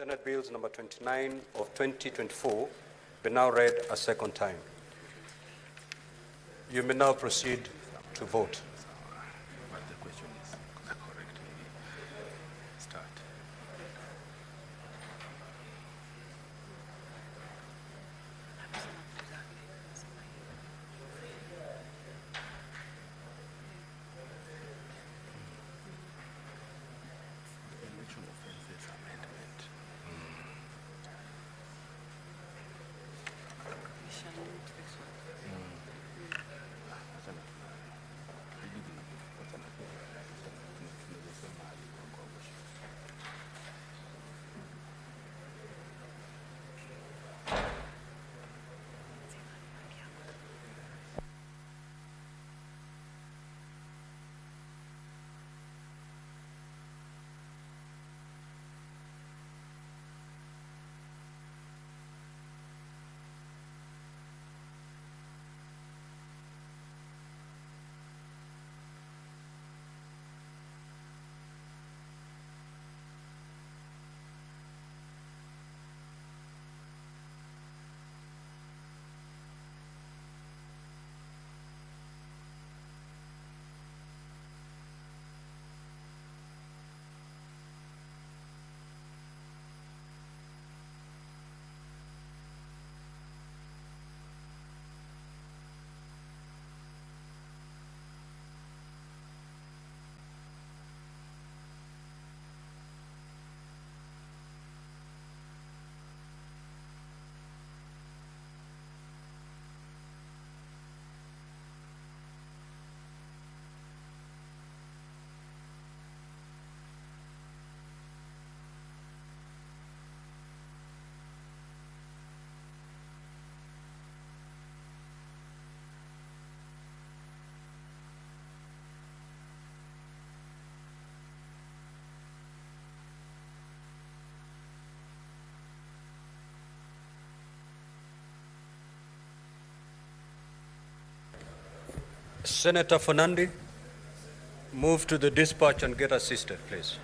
Senate Bills number 29 of 2024 be now read a second time. You may now proceed to vote. But the question is correct. Start. Election offenses amendment. Senator Fernandi, move to the dispatch and get assisted, please.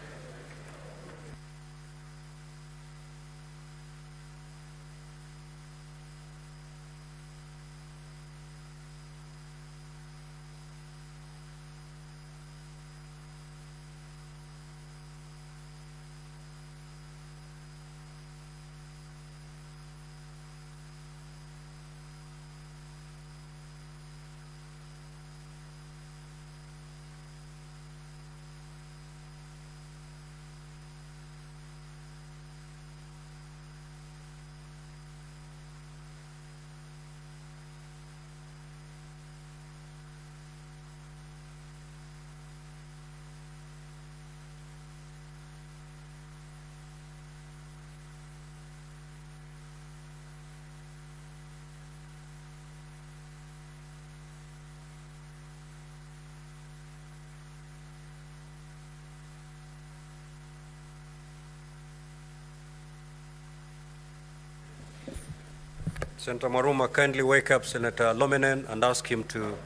Senator Maruma, kindly wake up Senator Lominen and ask him to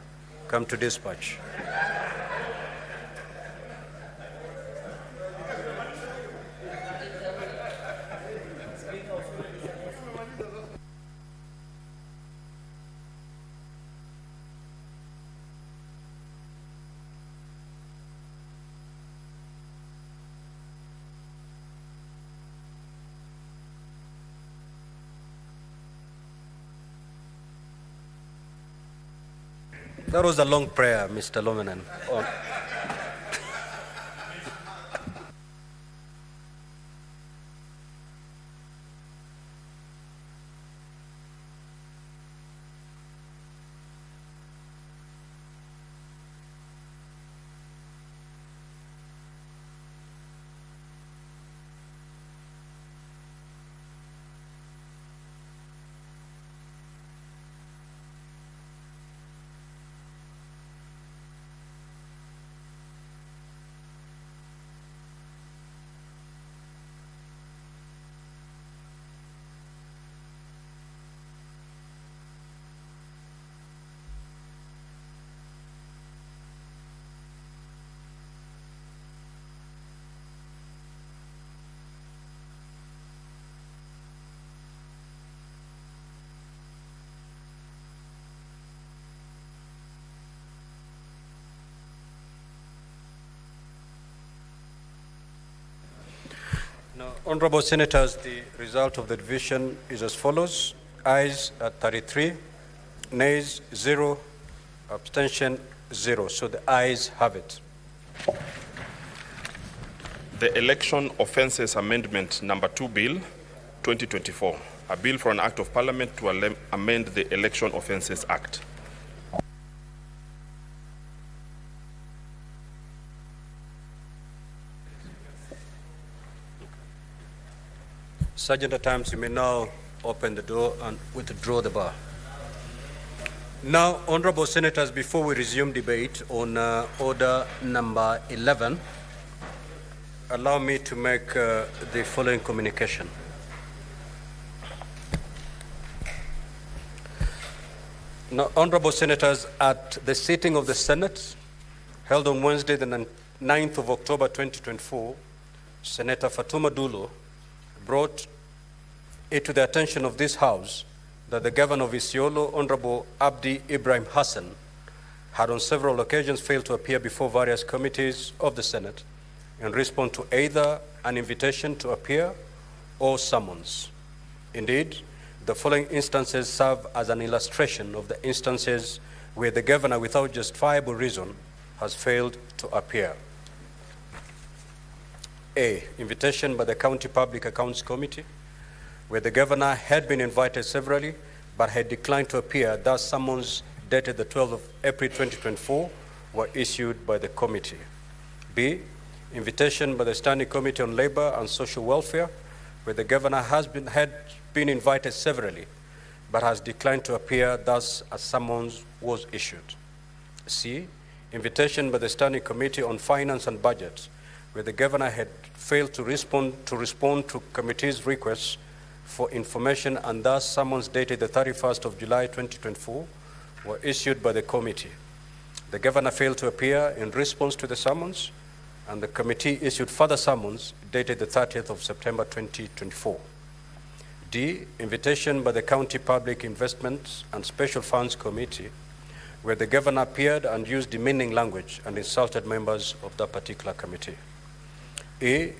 come to dispatch. That was a long prayer, Mr. Lominen. Now, honorable senators, the result of the division is as follows. Ayes at 33, nays 0, abstention 0. So the ayes have it. The Election Offences Amendment Number 2 Bill 2024, a bill for an Act of Parliament to amend the Election Offences Act. Sergeant at Arms, you may now open the door and withdraw the bar. Now, honorable senators, before we resume debate on order number 11, allow me to make the following communication. Now, honorable senators, at the sitting of the Senate held on Wednesday, the 9th of October 2024, Senator Fatuma Dulo brought it to the attention of this House that the Governor of Isiolo, Honorable Abdi Ibrahim Hassan, had on several occasions failed to appear before various committees of the Senate in response to either an invitation to appear or summons. Indeed, the following instances serve as an illustration of the instances where the Governor, without justifiable reason, has failed to appear. A, invitation by the County Public Accounts Committee, where the Governor had been invited severally but had declined to appear. Thus, summons dated the 12th of April 2024 were issued by the committee. B, invitation by the Standing Committee on Labor and Social Welfare, where the Governor had been invited severally but has declined to appear. Thus, a summons was issued. C, invitation by the Standing Committee on Finance and Budget, where the Governor had failed to respond to committee's requests for information, and thus summons dated the 31st of July 2024 were issued by the committee. The Governor failed to appear in response to the summons, and the committee issued further summons dated the 30th of September 2024. D, invitation by the County Public Investments and Special Funds Committee, where the Governor appeared and used demeaning language and insulted members of that particular committee. A,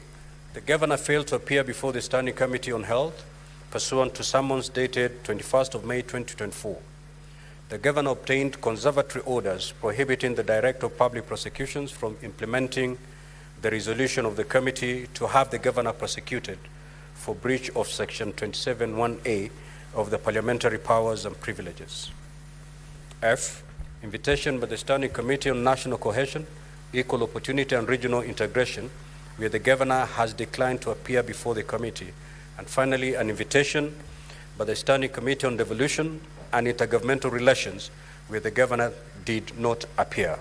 the Governor failed to appear before the Standing Committee on Health pursuant to summons dated 21st of May 2024. The Governor obtained conservatory orders prohibiting the Director of Public Prosecutions from implementing the resolution of the committee to have the Governor prosecuted for breach of Section 27(1)(a) of the Parliamentary Powers and Privileges. F, invitation by the Standing Committee on National Cohesion, Equal Opportunity and Regional Integration, where the Governor has declined to appear before the committee. And finally, an invitation by the Standing Committee on Devolution and Intergovernmental Relations, where the Governor did not appear.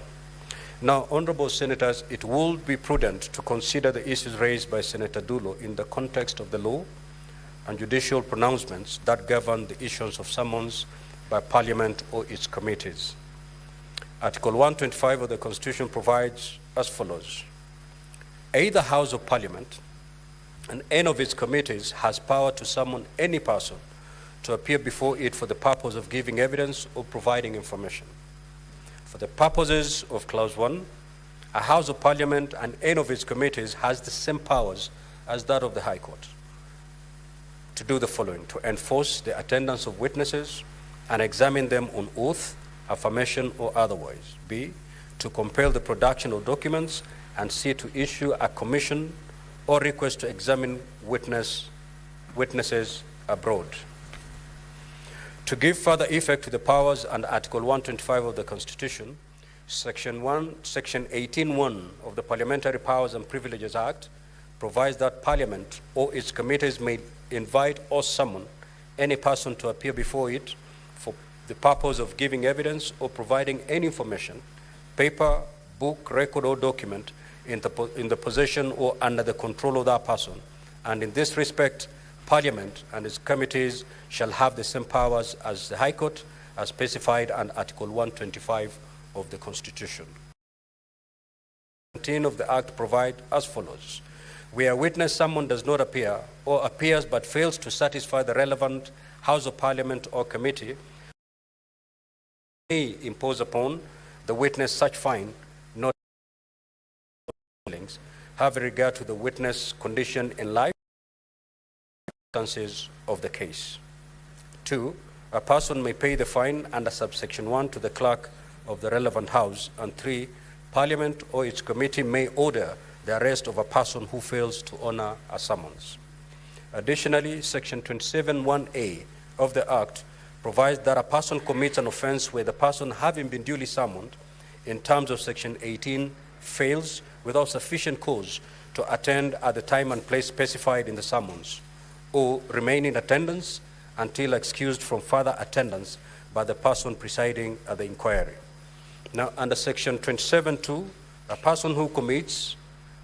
Now, honorable senators, it would be prudent to consider the issues raised by Senator Dulo in the context of the law and judicial pronouncements that govern the issuance of summons by Parliament or its committees. Article 125 of the Constitution provides as follows. Either House of Parliament and any of its committees has power to summon any person to appear before it for the purpose of giving evidence or providing information. For the purposes of Clause 1, a House of Parliament and any of its committees has the same powers as that of the High Court to do the following: to enforce the attendance of witnesses and examine them on oath, affirmation, or otherwise. B, to compel the production of documents, and C, to issue a commission or request to examine witnesses abroad. To give further effect to the powers under Article 125 of the Constitution, Section 18(1) of the Parliamentary Powers and Privileges Act provides that Parliament or its committees may invite or summon any person to appear before it for the purpose of giving evidence or providing any information, paper, book, record, or document in the possession or under the control of that person. And in this respect, Parliament and its committees shall have the same powers as the High Court, as specified under Article 125 of the Constitution. 19 of the Act provide as follows. Where a witness summoned does not appear or appears but fails to satisfy the relevant House of Parliament or committee, may impose upon the witness such fine, not having regard to the witness' condition in life circumstances of the case. 2, a person may pay the fine under subsection 1 to the clerk of the relevant house. And 3, Parliament or its committee may order the arrest of a person who fails to honor a summons. Additionally, section 27(1)(a) of the Act provides that a person commits an offense where the person, having been duly summoned in terms of section 18, fails without sufficient cause to attend at the time and place specified in the summons, or remain in attendance until excused from further attendance by the person presiding at the inquiry. Now, under section 27(2), a person who commits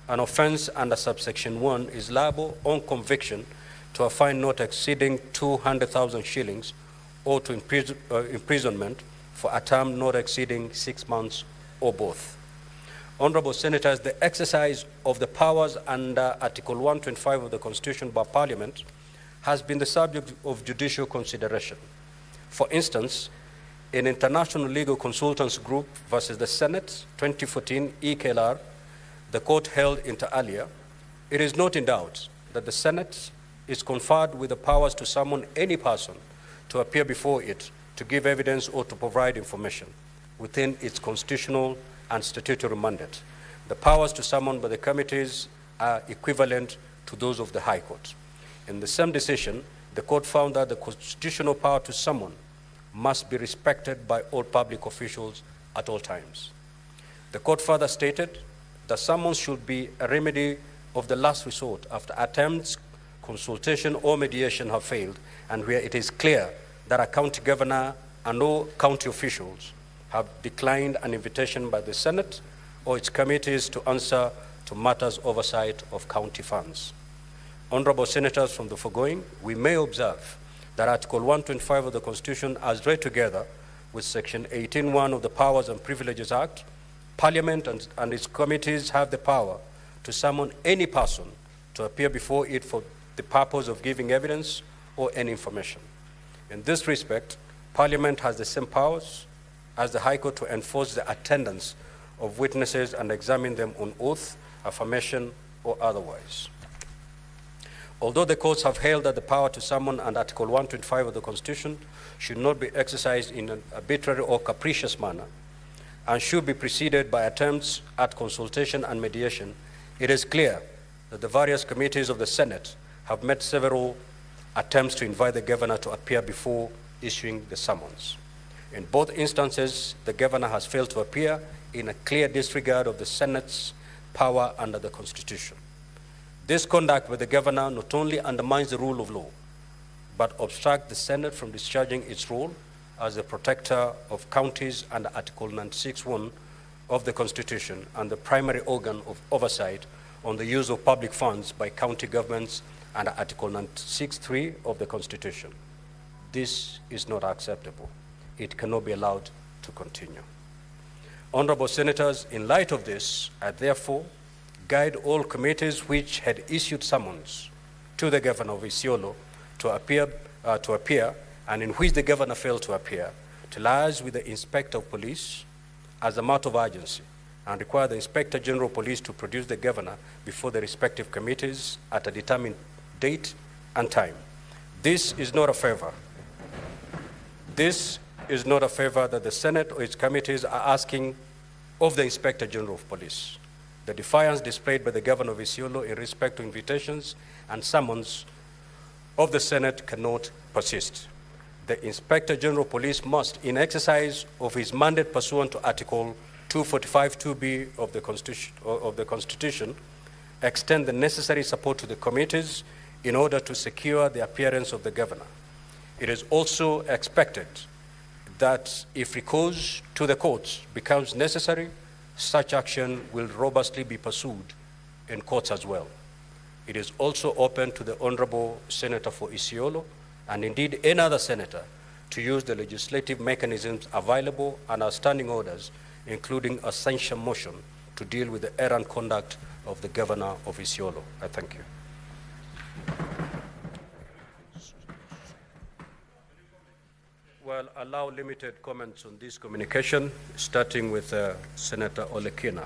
an offense under subsection 1 is liable on conviction to a fine not exceeding 200,000 shillings or to imprisonment for a term not exceeding 6 months or both. Honorable Senators, the exercise of the powers under Article 125 of the Constitution by Parliament has been the subject of judicial consideration. For instance, in International Legal Consultants Group versus the Senate, 2014 EKLR, the court held inter alia, it is not in doubt that the Senate is conferred with the powers to summon any person to appear before it to give evidence or to provide information within its constitutional and statutory mandate. The powers to summon by the committees are equivalent to those of the High Court. In the same decision, the court found that the constitutional power to summon must be respected by all public officials at all times. The court further stated that summons should be a remedy of the last resort after attempts, consultation, or mediation have failed, and where it is clear that a county governor and all county officials have declined an invitation by the Senate or its committees to answer to matters oversight of county funds. Honorable Senators, from the foregoing, we may observe that Article 125 of the Constitution, as read together with Section 18(1) of the Powers and Privileges Act, Parliament and its committees have the power to summon any person to appear before it for the purpose of giving evidence or any information. In this respect, Parliament has the same powers as the High Court to enforce the attendance of witnesses and examine them on oath, affirmation, or otherwise. Although the courts have held that the power to summon under Article 125 of the Constitution should not be exercised in an arbitrary or capricious manner and should be preceded by attempts at consultation and mediation, it is clear that the various committees of the Senate have made several attempts to invite the governor to appear before issuing the summons. In both instances, the governor has failed to appear in a clear disregard of the Senate's power under the Constitution. This conduct by the governor not only undermines the rule of law, but obstructs the Senate from discharging its role as the protector of counties under Article 96(1) of the Constitution and the primary organ of oversight on the use of public funds by county governments under Article 96(3) of the Constitution. This is not acceptable. It cannot be allowed to continue. Honorable Senators, in light of this, I therefore guide all committees which had issued summons to the governor of Isiolo to appear, and in which the governor failed to appear, to liaise with the Inspector of Police as a matter of urgency and require the Inspector General of Police to produce the governor before the respective committees at a determined date and time. This is not a favor. This is not a favor that the Senate or its committees are asking of the Inspector General of Police. The defiance displayed by the governor of Isiolo in respect to invitations and summons of the Senate cannot persist. The Inspector General of Police must, in exercise of his mandate pursuant to Article 245(2)(b) of the Constitution, extend the necessary support to the committees in order to secure the appearance of the governor. It is also expected that if recourse to the courts becomes necessary, such action will robustly be pursued in courts as well. It is also open to the Honorable Senator for Isiolo, and indeed any other senator, to use the legislative mechanisms available and our standing orders, including a censure motion, to deal with the errant conduct of the governor of Isiolo. I thank you. Well, allow limited comments on this communication, starting with Senator Olekina.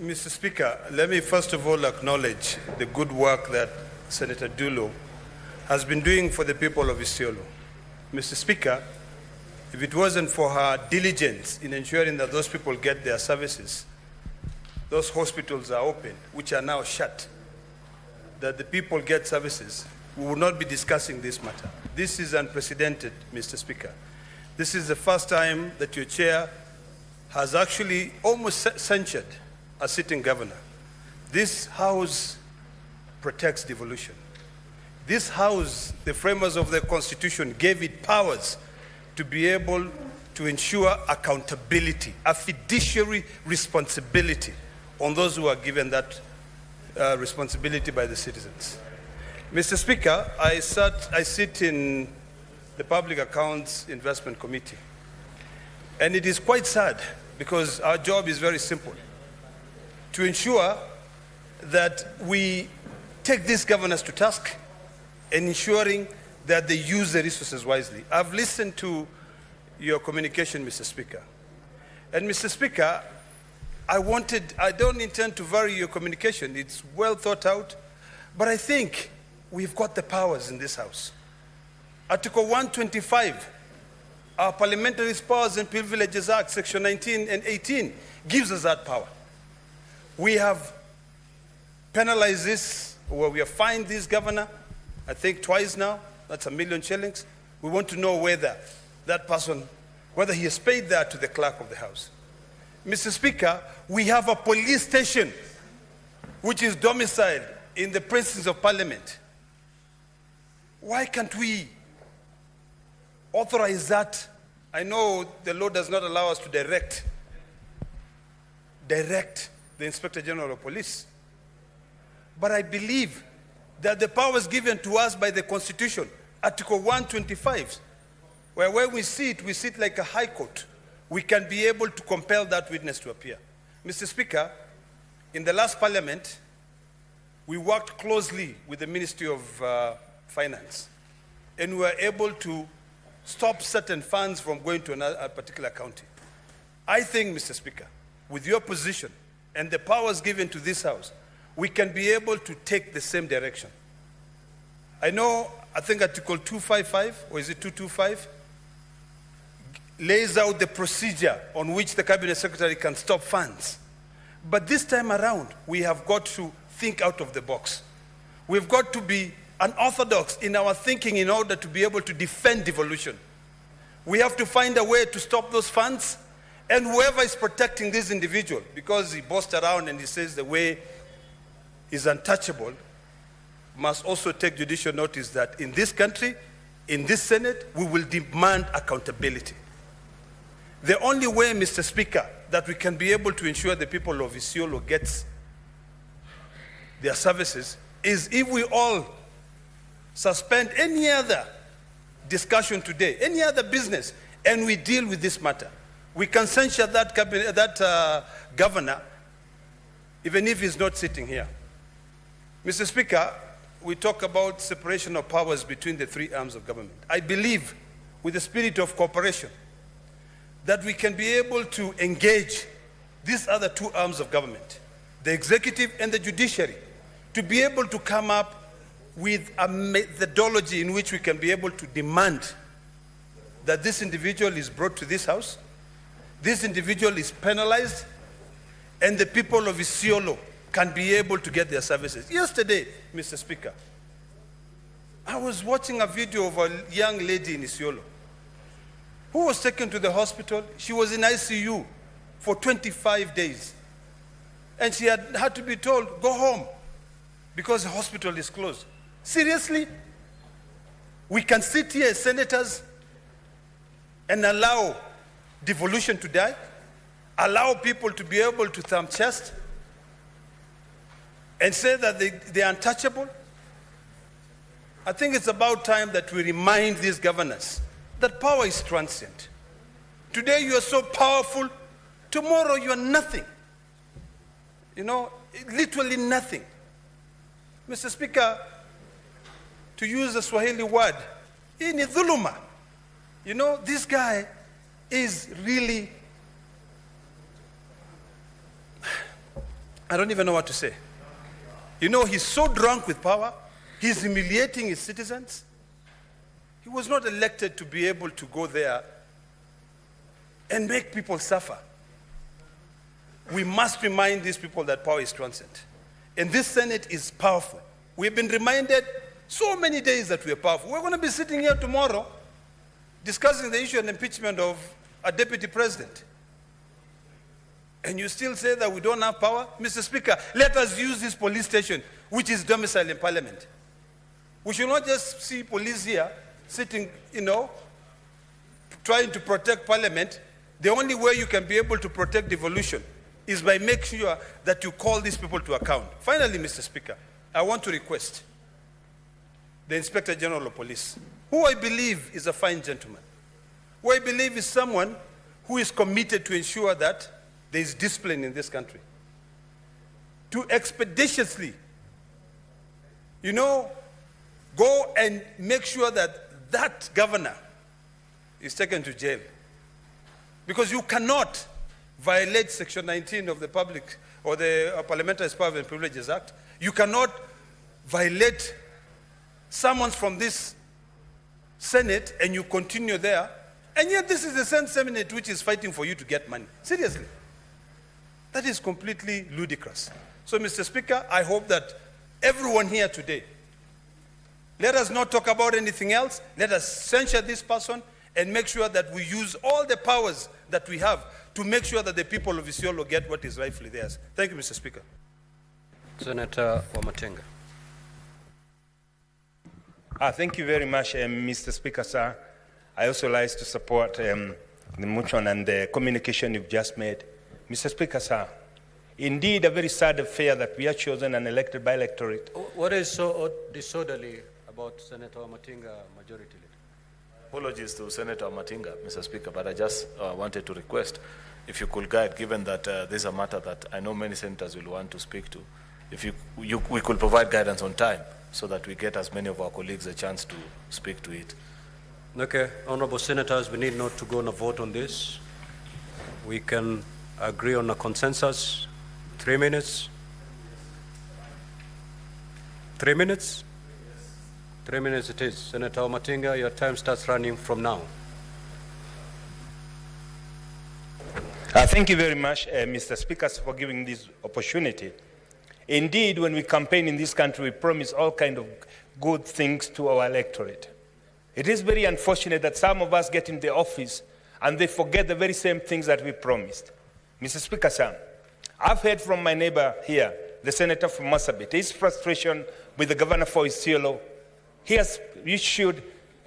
Mr. Speaker, let me first of all acknowledge the good work that Senator Dulo has been doing for the people of Isiolo. Mr. Speaker, if it wasn't for her diligence in ensuring that those people get their services, those hospitals are open, which are now shut, that the people get services, we would not be discussing this matter. This is unprecedented, Mr. Speaker. This is the first time that your chair has actually almost censured a sitting governor. This House protects devolution. This House, the framers of the Constitution, gave it powers to be able to ensure accountability, a fiduciary responsibility on those who are given that responsibility by the citizens. Mr. Speaker, I sit in the Public Accounts Investment Committee, and it is quite sad because our job is very simple: to ensure that we take these governors to task and ensuring that they use the resources wisely. I've listened to your communication, Mr. Speaker. And Mr. Speaker, I don't intend to vary your communication. It's well thought out, but I think we've got the powers in this House. Article 125, our Parliamentary Powers and Privileges Act, Section 19 and 18, gives us that power. We have penalized this, or we have fined this governor, I think twice now. That's 1 million shillings. We want to know whether that person, whether he has paid that to the clerk of the House. Mr. Speaker, we have a police station which is domiciled in the precincts of Parliament. Why can't we authorize that? I know the law does not allow us to direct the Inspector General of Police. But I believe that the powers given to us by the Constitution, Article 125, where when we sit like a high court, we can be able to compel that witness to appear. Mr. Speaker, in the last Parliament, we worked closely with the Ministry of Finance, and we were able to stop certain funds from going to a particular county. I think, Mr. Speaker, with your position and the powers given to this House, we can be able to take the same direction. I think Article 255, or is it 225, lays out the procedure on which the Cabinet Secretary can stop funds. But this time around, we have got to think out of the box. We've got to be unorthodox in our thinking in order to be able to defend devolution. We have to find a way to stop those funds, and whoever is protecting this individual, because he boasts around and he says the way is untouchable, must also take judicial notice that in this country, in this Senate, we will demand accountability. The only way, Mr. Speaker, that we can be able to ensure the people of Isiolo gets their services is if we all suspend any other discussion today, any other business, and we deal with this matter. We can censure that governor, even if he's not sitting here. Mr. Speaker, we talk about separation of powers between the three arms of government. I believe, with the spirit of cooperation, that we can be able to engage these other two arms of government, the executive and the judiciary, to be able to come up with a methodology in which we can be able to demand that this individual is brought to this House, this individual is penalized, and the people of Isiolo can be able to get their services. Yesterday, Mr. Speaker, I was watching a video of a young lady in Isiolo who was taken to the hospital. She was in ICU for 25 days. And she had to be told, go home, because the hospital is closed. Seriously? We can sit here as senators and allow devolution to die? Allow people to be able to thumb chest and say that they are untouchable? I think it's about time that we remind these governors that power is transient. Today you are so powerful, tomorrow you are nothing. Literally nothing. Mr. Speaker, to use a Swahili word, hii ni dhuluma. This guy is really, I don't even know what to say. You know, he's so drunk with power, he's humiliating his citizens. He was not elected to be able to go there and make people suffer. We must remind these people that power is transient. And this Senate is powerful. We've been reminded so many days that we are powerful. We're going to be sitting here tomorrow discussing the issue of impeachment of a deputy president. And you still say that we don't have power? Mr. Speaker, let us use this police station, which is domiciled in Parliament. We should not just see police here sitting, trying to protect Parliament. The only way you can be able to protect devolution is by making sure that you call these people to account. Finally, Mr. Speaker, I want to request the Inspector General of Police, who I believe is a fine gentleman, who I believe is someone who is committed to ensure that there is discipline in this country, to expeditiously, go and make sure that that governor is taken to jail. Because you cannot violate Section 19 of the Public or the Parliamentary Powers and Privileges Act. You cannot violate summons from this Senate and you continue there. And yet this is the same Senate which is fighting for you to get money. Seriously. That is completely ludicrous. So, Mr. Speaker, I hope that everyone here today, let us not talk about anything else. Let us censure this person and make sure that we use all the powers that we have to make sure that the people of Isiolo get what is rightfully theirs. Thank you, Mr. Speaker. Senator Wamatenga. Thank you very much, Mr. Speaker, sir. I also like to support the motion and the communication you've just made. Mr. Speaker, sir, indeed a very sad affair that we are chosen and elected by electorate. What is so disorderly about Senator Wamatenga majority leader? Apologies to Senator Matinga, Mr. Speaker, but I just wanted to request if you could guide, given that this is a matter that I know many senators will want to speak to, if we could provide guidance on time so that we get as many of our colleagues a chance to speak to it. Okay, honorable senators, we need not to go on a vote on this. We can agree on a consensus. 3 minutes. 3 minutes? 3 minutes it is. Senator Matinga, your time starts running from now. Thank you very much, Mr. Speaker, for giving this opportunity. Indeed, when we campaign in this country, we promise all kinds of good things to our electorate. It is very unfortunate that some of us get in the office and they forget the very same things that we promised. Mr. Speaker, sir, I've heard from my neighbor here, the senator from Marsabit, his frustration with the governor for Isiolo. He has issued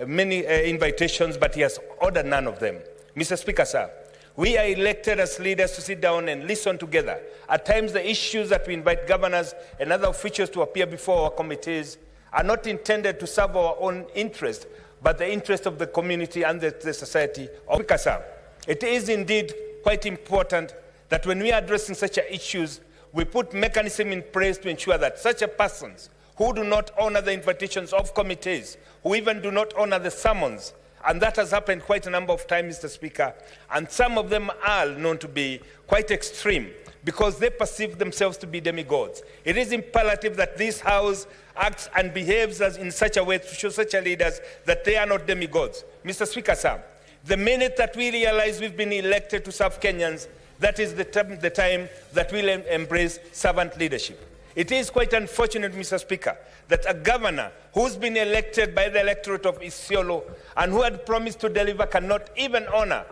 many invitations, but he has ordered none of them. Mr. Speaker, sir, we are elected as leaders to sit down and listen together. At times, the issues that we invite governors and other officials to appear before our committees are not intended to serve our own interest, but the interest of the community and the society. Speaker, sir, it is indeed quite important that when we are addressing such issues, we put mechanism in place to ensure that such persons who do not honor the invitations of committees, who even do not honor the summons, and that has happened quite a number of times, Mr. Speaker, and some of them are known to be quite extreme because they perceive themselves to be demigods. It is imperative that this House acts and behaves as in such a way to show such leaders that they are not demigods. Mr. Speaker, sir, the minute that we realize we've been elected to serve Kenyans, that is the time that we'll embrace servant leadership. It is quite unfortunate, Mr. Speaker, that a governor who's been elected by the electorate of Isiolo and who had promised to deliver cannot even honor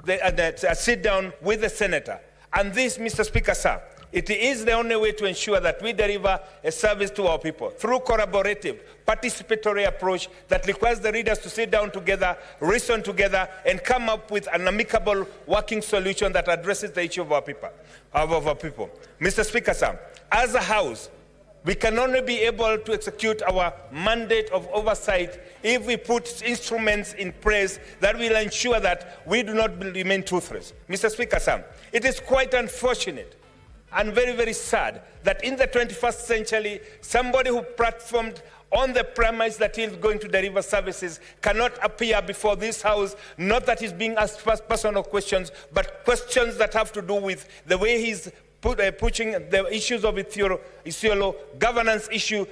a sit down with the senator. And this, Mr. Speaker, sir, it is the only way to ensure that we deliver a service to our people through collaborative, participatory approach that requires the leaders to sit down together, reason together, and come up with an amicable working solution that addresses the issue of our people. Mr. Speaker, sir, as a House, we can only be able to execute our mandate of oversight if we put instruments in place that will ensure that we do not remain toothless. Mr. Speaker, sir, it is quite unfortunate and very, very sad that in the 21st century, somebody who platformed on the premise that he is going to deliver services cannot appear before this House, not that he's being asked personal questions, but questions that have to do with the way he's pushing the issues of Isiolo, governance issue,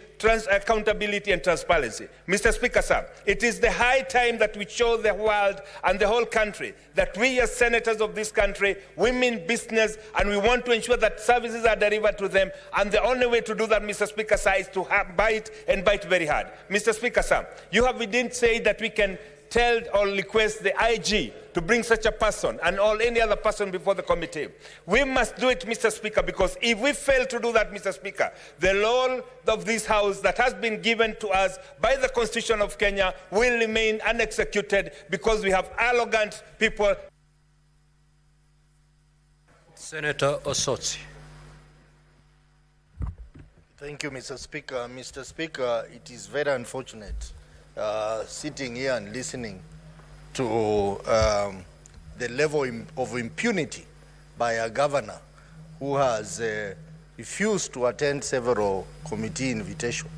accountability and transparency. Mr. Speaker, sir, it is the high time that we show the world and the whole country that we as senators of this country, we mean business and we want to ensure that services are delivered to them. And the only way to do that, Mr. Speaker, sir, is to bite and bite very hard. Mr. Speaker, sir, we didn't say that we can tell or request the IG to bring such a person and any other person before the committee. We must do it, Mr. Speaker, because if we fail to do that, Mr. Speaker, the role of this House that has been given to us by the Constitution of Kenya will remain unexecuted because we have arrogant people. Senator Osotsi. Thank you, Mr. Speaker. Mr. Speaker, it is very unfortunate sitting here and listening to the level of impunity by a governor who has refused to attend several committee invitations.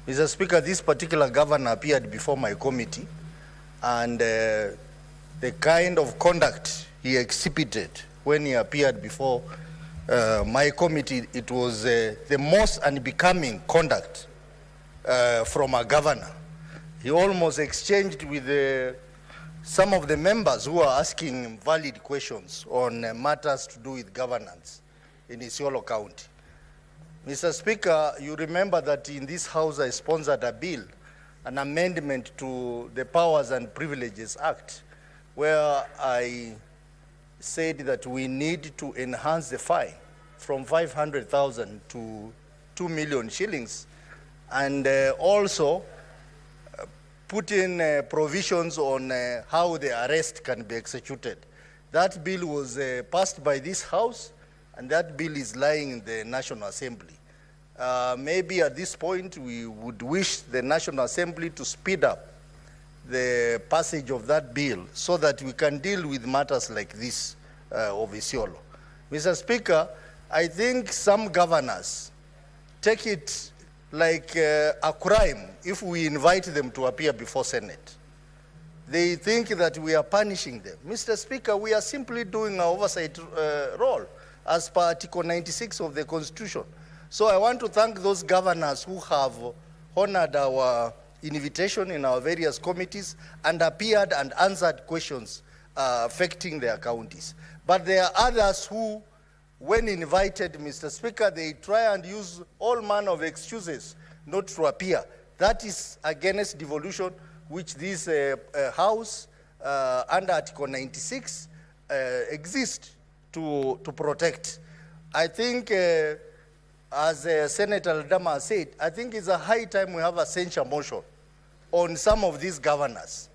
Mr. Speaker, this particular governor appeared before my committee, and the kind of conduct he exhibited when he appeared before my committee, it was the most unbecoming conduct from a governor. He almost exchanged with some of the members who are asking valid questions on matters to do with governance in Isiolo County. Mr. Speaker, you remember that in this House I sponsored a bill, an amendment to the Powers and Privileges Act, where I said that we need to enhance the fine from 500,000 to 2 million shillings, and also put in provisions on how the arrest can be executed. That bill was passed by this House, and that bill is lying in the National Assembly. Maybe at this point we would wish the National Assembly to speed up the passage of that bill so that we can deal with matters like this of Isiolo. Mr. Speaker, I think some governors take it like a crime if we invite them to appear before Senate. They think that we are punishing them. Mr. Speaker, we are simply doing our oversight role as per Article 96 of the Constitution. So I want to thank those governors who have honored our invitation in our various committees and appeared and answered questions affecting their counties. But there are others who, when invited, Mr. Speaker, they try and use all manner of excuses not to appear. That is against devolution, which this House, under Article 96, exists to protect. I think, as Senator Aldama said, I think it's a high time we have a censure motion on some of these governors.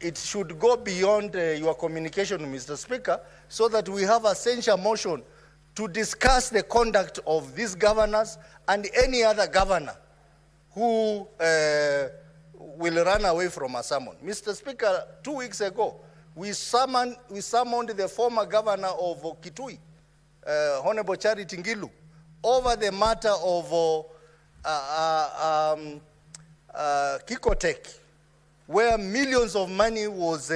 It should go beyond your communication, Mr. Speaker, so that we have a censure motion to discuss the conduct of these governors and any other governor who will run away from a summon. Mr. Speaker, 2 weeks ago, we summoned the former governor of Kitui, Honorable Charity Ngilu, over the matter of Kikotech, where millions of money was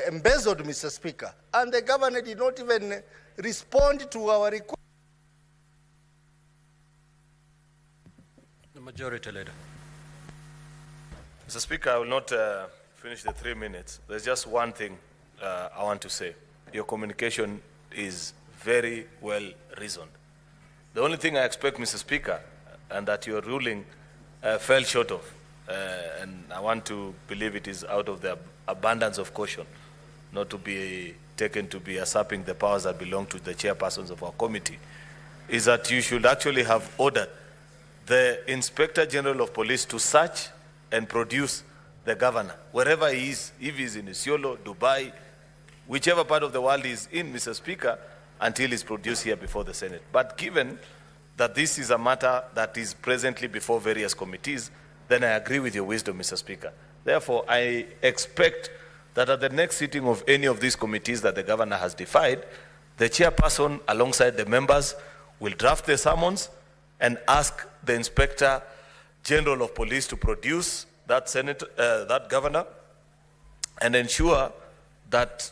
embezzled, Mr. Speaker, and the governor did not even respond to our request. The Majority Leader. Mr. Speaker, I will not finish the 3 minutes. There's just one thing I want to say. Your communication is very well reasoned. The only thing I expect, Mr. Speaker, and that your ruling fell short of, and I want to believe it is out of the abundance of caution, not to be taken to be usurping the powers that belong to the chairpersons of our committee, is that you should actually have ordered the Inspector General of Police to search and produce the governor, wherever he is, if he's in Isiolo, Dubai, whichever part of the world he's in, Mr. Speaker, until he's produced here before the Senate. But given that this is a matter that is presently before various committees, then I agree with your wisdom, Mr. Speaker. Therefore, I expect that at the next sitting of any of these committees that the governor has defied, the chairperson alongside the members will draft the summons and ask the Inspector General of Police to produce that that governor and ensure that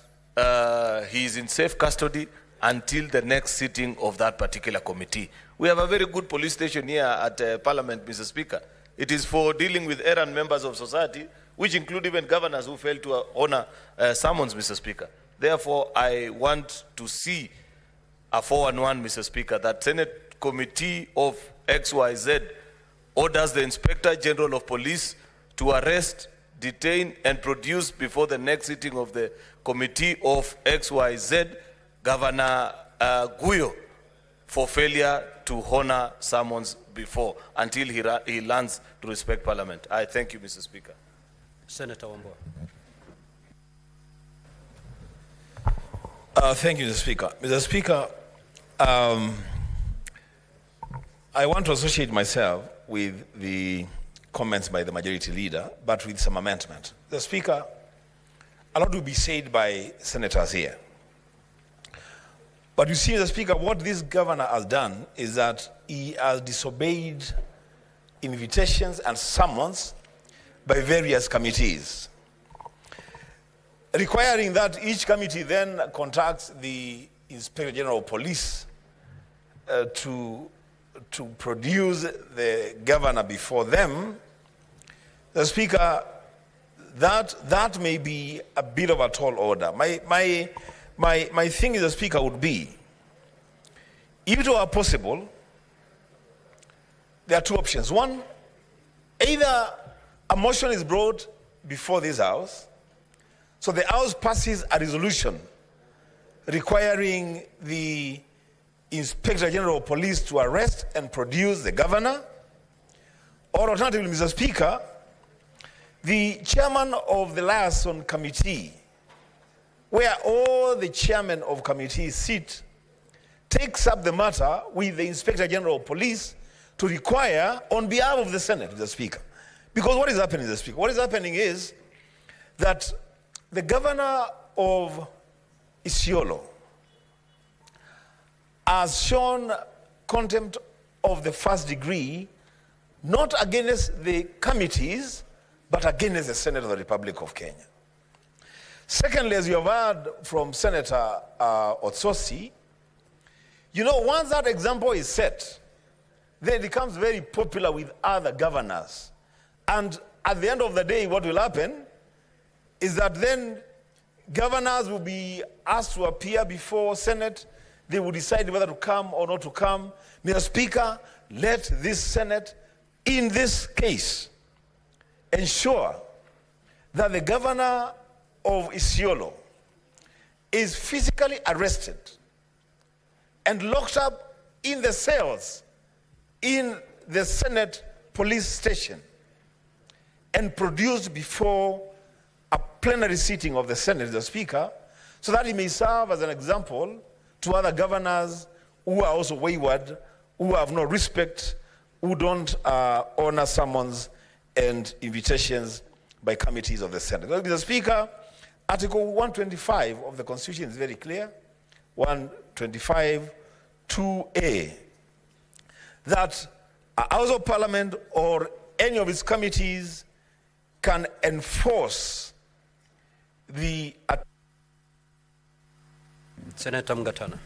he is in safe custody until the next sitting of that particular committee. We have a very good police station here at Parliament, Mr. Speaker. It is for dealing with errant members of society, which include even governors who fail to honor summons, Mr. Speaker. Therefore, I want to see a 411, Mr. Speaker, that Senate Committee of XYZ orders the Inspector General of Police to arrest, detain, and produce before the next sitting of the Committee of XYZ Governor Guyo for failure to honor summons before, until he learns to respect Parliament. I thank you, Mr. Speaker. Senator Wambua. Thank you, Mr. Speaker. Mr. Speaker, I want to associate myself with the comments by the majority leader, but with some amendment. Mr. Speaker, a lot will be said by senators here. But you see, Mr. Speaker, what this governor has done is that he has disobeyed invitations and summons by various committees, requiring that each committee then contacts the Inspector General of Police to produce the governor before them. The Speaker, that may be a bit of a tall order. My thing is, the Speaker, would be, if it were possible, there are two options. One, either a motion is brought before this House, so the House passes a resolution requiring the Inspector General of Police to arrest and produce the governor, or alternatively, Mr. Speaker, the chairman of the liaison committee, where all the chairmen of committees sit, takes up the matter with the Inspector General of Police to require on behalf of the Senate, Mr. Speaker. Because what is happening, Mr. Speaker? What is happening is that the governor of Isiolo has shown contempt of the first degree, not against the committees, but against the Senate of the Republic of Kenya. Secondly, as you have heard from Senator Otsosi, you know, once that example is set, then it becomes very popular with other governors. And at the end of the day, what will happen is that then governors will be asked to appear before Senate. They will decide whether to come or not to come. Mr. Speaker, let this Senate, in this case, ensure that the governor of Isiolo is physically arrested and locked up in the cells in the Senate police station and produced before a plenary sitting of the Senate, the Speaker, so that he may serve as an example to other governors who are also wayward, who have no respect, who don't honor summons and invitations by committees of the Senate. Mr. Speaker, Article 125 of the Constitution is very clear, 125 2A, that a House of Parliament or any of its committees can enforce the... Senator Mgatana.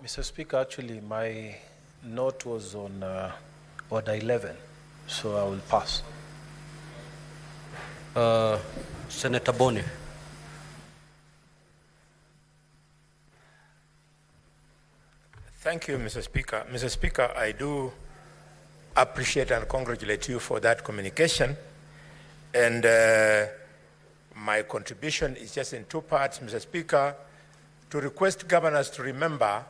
Mr. Speaker, actually my note was on Order 11, so I will pass. Senator Boni. Thank you, Mr. Speaker. Mr. Speaker, I do appreciate and congratulate you for that communication. And my contribution is just in two parts, Mr. Speaker, to request governors to remember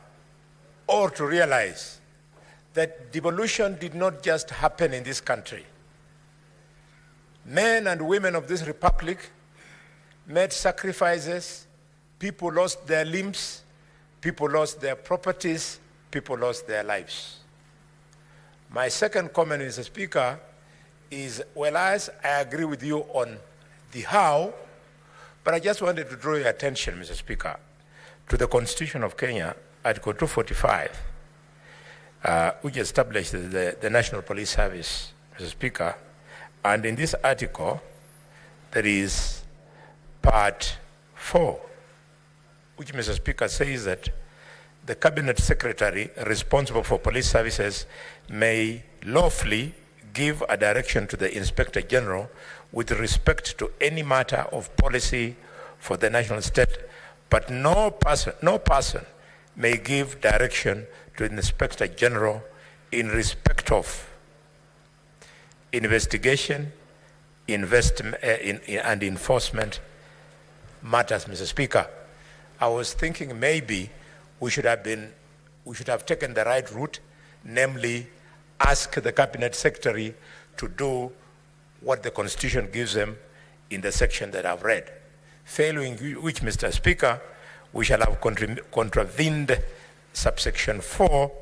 or to realize that devolution did not just happen in this country. Men and women of this republic made sacrifices, people lost their limbs, people lost their properties, people lost their lives. My second comment, Mr. Speaker, is, whereas I agree with you on the how, but I just wanted to draw your attention, Mr. Speaker, to the Constitution of Kenya, Article 245, which establishes the National Police Service, Mr. Speaker. And in this article, there is part 4, which, Mr. Speaker, says that the Cabinet Secretary responsible for police services may lawfully give a direction to the Inspector General with respect to any matter of policy for the national state, but no person may give direction to the Inspector General in respect of investigation, and enforcement matters, Mr. Speaker. I was thinking maybe we should have taken the right route, namely ask the Cabinet Secretary to do what the Constitution gives them in the section that I've read. Failing which, Mr. Speaker, we shall have contravened subsection 4,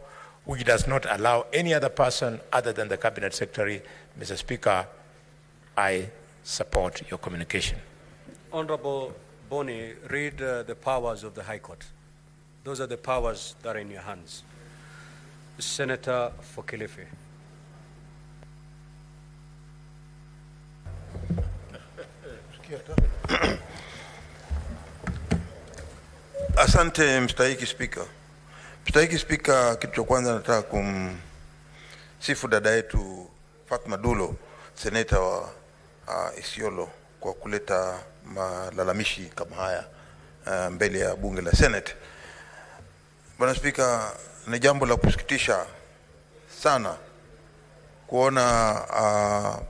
which does not allow any other person other than the Cabinet Secretary. Mr. Speaker, I support your communication. Honorable Boni, read the powers of the High Court. Those are the powers that are in your hands. Senator for Kilifi. Asante mstahiki Spika. Mstahiki Spika, kitu cha kwanza nataka kumsifu dada yetu Fatma Dulo, seneta wa Isiolo, kwa kuleta malalamishi kama haya mbele ya bunge la Senate. Bwana Spika, ni jambo la kusikitisha sana kuona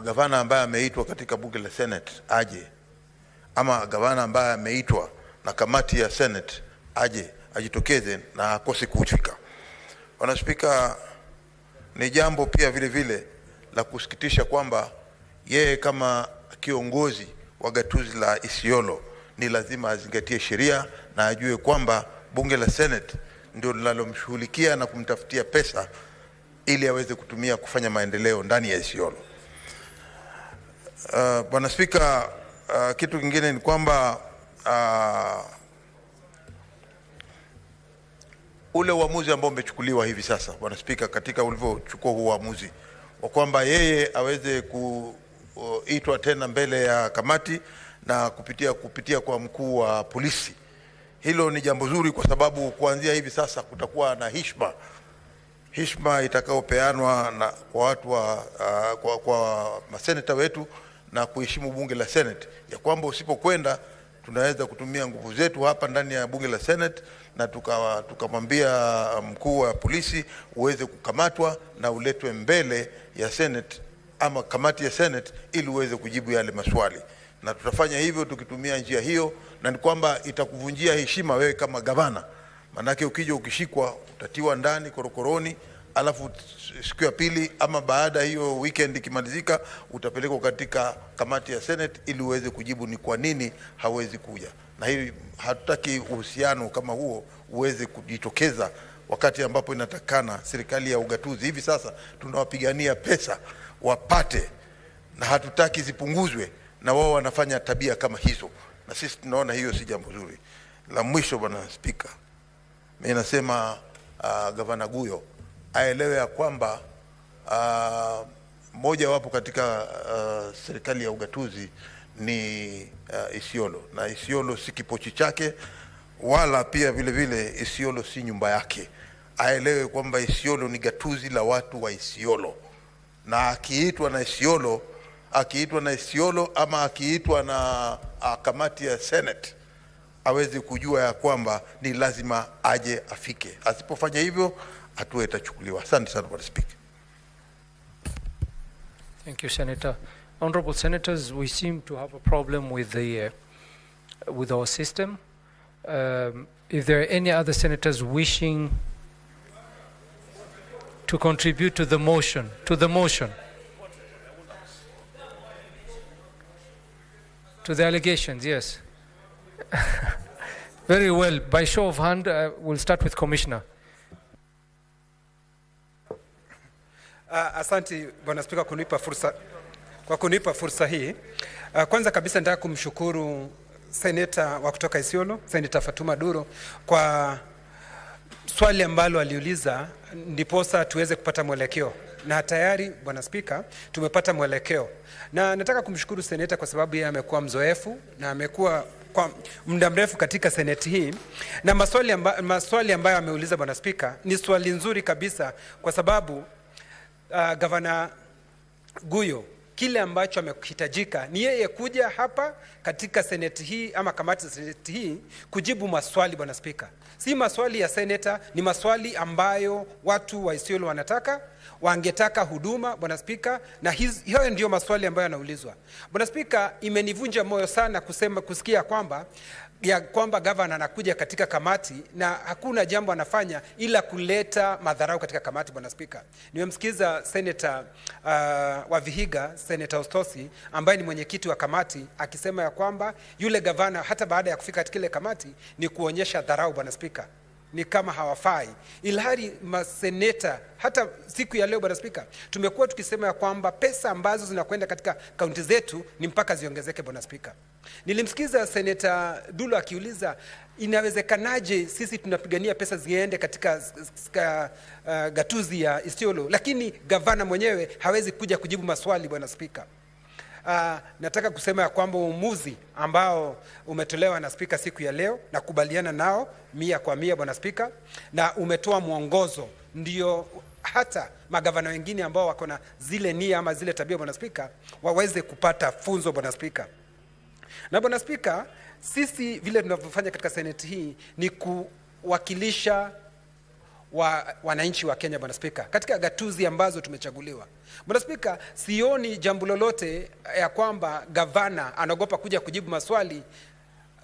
gavana ambaye ameitwa katika bunge la Senate aje, ama gavana ambaye ameitwa na kamati ya Senate aje ajitokeze na akose kufika. Bwana Spika, ni jambo pia vile vile la kusikitisha kwamba yeye kama kiongozi wa gatuzi la Isiolo ni lazima azingatie sheria na ajue kwamba bunge la Senate ndio linalomshughulikia na kumtafutia pesa ili aweze kutumia kufanya maendeleo ndani ya Isiolo. Bwana Spika, kitu kingine ni kwamba ule uamuzi ambao umechukuliwa hivi sasa, Bwana Spika, katika ulivyochukua huo uamuzi wa kwamba yeye aweze kuitwa tena mbele ya kamati na kupitia kwa mkuu wa polisi, hilo ni jambo zuri, kwa sababu kuanzia hivi sasa kutakuwa na heshima itakayopeanwa na kwa watu kwa maseneta wetu na kuheshimu bunge la Senate, ya kwamba usipokwenda tunaweza kutumia nguvu zetu hapa ndani ya bunge la Senate na tukamwambia mkuu wa polisi uweze kukamatwa na uletwe mbele ya Senate ama kamati ya Senate ili uweze kujibu yale maswali, na tutafanya hivyo tukitumia njia hiyo, na ni kwamba itakuvunjia heshima wewe kama gavana. Manake ukija ukishikwa utatiwa ndani korokoroni, alafu siku ya pili ama baada hiyo weekend ikimalizika utapelekwa katika kamati ya Senate ili uweze kujibu ni kwa nini hawezi kuja. Na hii hatutaki uhusiano kama huo uweze kujitokeza wakati ambapo inatakana serikali ya ugatuzi. Hivi sasa tunawapigania pesa wapate, na hatutaki zipunguzwe, na wao wanafanya tabia kama hizo, na sisi tunaona hiyo si jambo zuri. La mwisho, Bwana Spika, mimi nasema Gavana Guyo aelewe ya kwamba moja wapo katika serikali ya ugatuzi ni Isiolo, na Isiolo si kipochi chake, wala pia vile vile Isiolo si nyumba yake. Aelewe kwamba Isiolo ni gatuzi la watu wa Isiolo, na akiitwa na Isiolo ama akiitwa na kamati ya Senate aweze kujua ya kwamba ni lazima aje afike. Asipofanya hivyo hatua itachukuliwa. Asante sana Bwana Speaker. Thank you, Senator. Honorable Senators, we seem to have a problem with our system. If there are any other senators wishing to contribute to the motion, to the allegations, yes. Very well. By show of hand, we'll start with Commissioner. Asante Bwana Spika kunipa fursa hii. Kwanza kabisa nataka kumshukuru seneta wa kutoka Isiolo, Seneta Fatuma Duro, kwa swali ambalo aliuliza ndiposa tuweze kupata mwelekeo. na tayari Bwana Spika tumepata mwelekeo. Na nataka kumshukuru seneta kwa sababu yeye amekuwa mzoefu na amekuwa kwa muda mrefu katika seneti hii, na maswali ambayo ameuliza Bwana Spika ni swali nzuri kabisa, kwa sababu Gavana Guyo, kile ambacho amehitajika ni yeye kuja hapa katika seneti hii ama kamati za seneti hii kujibu maswali Bwana Spika. Si maswali ya seneta, ni maswali ambayo watu wa Isiolo wangetaka huduma Bwana Spika, na hiyo ndio maswali ambayo yanaulizwa. Bwana Spika, imenivunja moyo sana kusikia kwamba gavana anakuja katika kamati na hakuna jambo anafanya ila kuleta madharau katika kamati Bwana Spika. Nimemsikiza seneta wa Vihiga, Seneta Ostosi, ambaye ni mwenyekiti wa kamati, akisema ya kwamba yule gavana hata baada ya kufika katika ile kamati ni kuonyesha dharau Bwana Spika, ni kama hawafai. Ilhari maseneta hata siku ya leo Bwana Spika tumekuwa tukisema ya kwamba pesa ambazo zinakwenda katika kaunti zetu ni mpaka ziongezeke Bwana Spika. Nilimsikiza Seneta Dulo akiuliza inawezekanaje sisi tunapigania pesa ziende katika gatuzi ya Isiolo, lakini gavana mwenyewe hawezi kuja kujibu maswali Bwana Spika. Nataka kusema ya kwamba uamuzi ambao umetolewa na Spika siku ya leo na kubaliana nao 100% Bwana Spika, na umetoa mwongozo ndio hata magavana wengine ambao wako na zile nia ama zile tabia Bwana Spika waweze kupata funzo Bwana Spika. Na Bwana Spika, sisi vile tunavyofanya katika seneti hii ni kuwakilisha wananchi wa Kenya Bwana Spika katika gatuzi ambazo tumechaguliwa. Bwana Spika, sioni jambo lolote ya kwamba gavana anaogopa kuja kujibu maswali,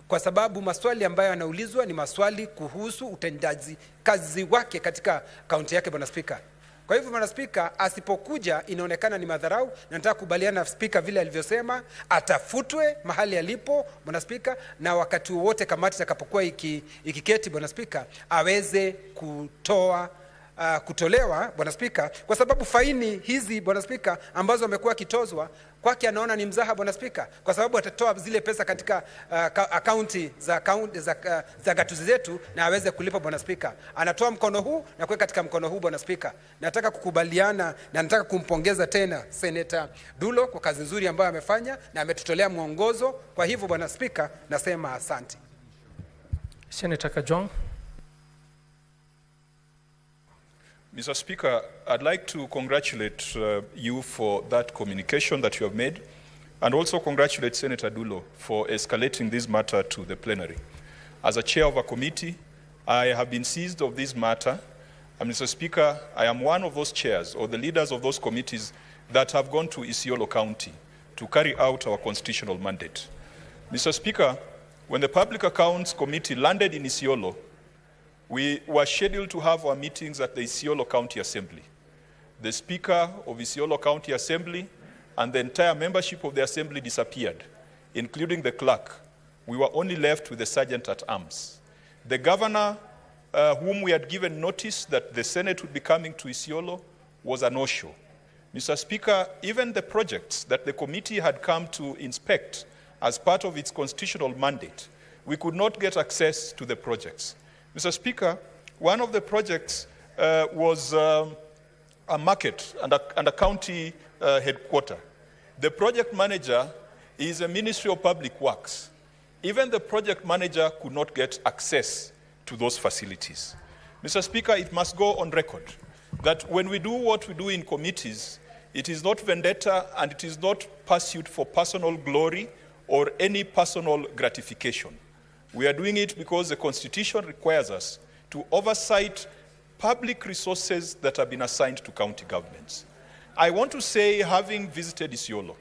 kwa sababu maswali ambayo anaulizwa ni maswali kuhusu utendaji kazi wake katika kaunti yake Bwana Spika. Kwa hivyo Bwana Spika, asipokuja inaonekana ni madharau, na nataka kubaliana na Spika vile alivyosema atafutwe mahali alipo Bwana Spika, na wakati wote kamati itakapokuwa ikiketi Bwana Spika aweze kutolewa Bwana Spika, kwa sababu faini hizi Bwana Spika ambazo amekuwa kitozwa kwake anaona ni mzaha Bwana Spika, kwa sababu atatoa zile pesa katika akaunti za gatuzi zetu na aweze kulipa Bwana Spika. Anatoa mkono huu na kuweka katika mkono huu Bwana Spika. Nataka kukubaliana na nataka kumpongeza tena Seneta Dulo kwa kazi nzuri ambayo amefanya na ametutolea mwongozo. Kwa hivyo Bwana Spika, nasema asante. Senator Kajwang. Mr. Speaker, I'd like to congratulate you for that communication that you have made, and also congratulate Senator Dulo for escalating this matter to the plenary. As a chair of a committee, I have been seized of this matter, and Mr. Speaker, I am one of those chairs or the leaders of those committees that have gone to Isiolo County to carry out our constitutional mandate. Mr. Speaker, when the Public Accounts Committee landed in Isiolo, we were scheduled to have our meetings at the Isiolo County Assembly. The Speaker of Isiolo County Assembly and the entire membership of the Assembly disappeared, including the clerk. We were only left with the Sergeant at Arms. The Governor, whom we had given notice that the Senate would be coming to Isiolo, was a no-show. Mr. Speaker, even the projects that the committee had come to inspect as part of its constitutional mandate, we could not get access to the projects. Mr. Speaker, one of the projects was a market and a county headquarter. The project manager is a Ministry of Public Works. Even the project manager could not get access to those facilities. Mr. Speaker, it must go on record that when we do what we do in committees, it is not vendetta and it is not pursuit for personal glory or any personal gratification. We are doing it because the Constitution requires us to oversight public resources that have been assigned to county governments. I want to say, having visited Isiolo,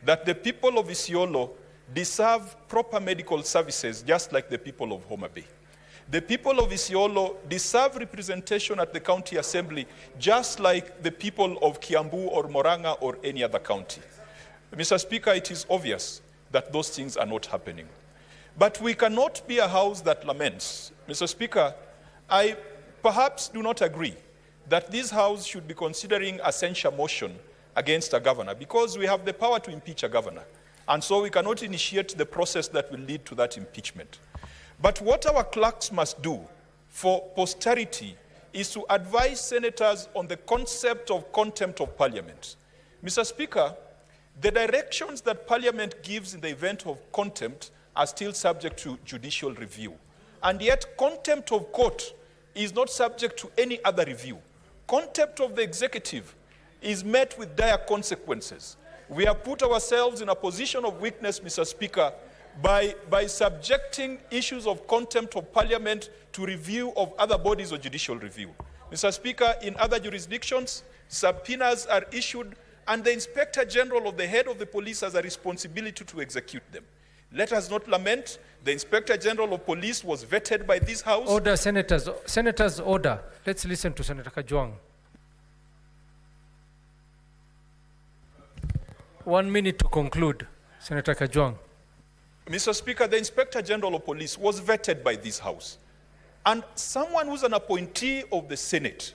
that the people of Isiolo deserve proper medical services just like the people of Homa Bay. The people of Isiolo deserve representation at the county assembly just like the people of Kiambu or Moranga or any other county. Mr. Speaker, it is obvious that those things are not happening. But we cannot be a house that laments. Mr. Speaker, I perhaps do not agree that this house should be considering a censure motion against a governor because we have the power to impeach a governor. And so we cannot initiate the process that will lead to that impeachment. But what our clerks must do for posterity is to advise senators on the concept of contempt of parliament. Mr. Speaker, the directions that parliament gives in the event of contempt are still subject to judicial review. And yet contempt of court is not subject to any other review. Contempt of the executive is met with dire consequences. We have put ourselves in a position of weakness, Mr. Speaker, by subjecting issues of contempt of parliament to review of other bodies or judicial review. Mr. Speaker, in other jurisdictions, subpoenas are issued and the Inspector General or the head of the police has a responsibility to execute them. Let us not lament. The Inspector General of Police was vetted by this House. Order, senators. Senators, order. Let's listen to Senator Kajwang. 1 minute to conclude. Senator Kajwang. Mr. Speaker, the Inspector General of Police was vetted by this House. And someone who's an appointee of the Senate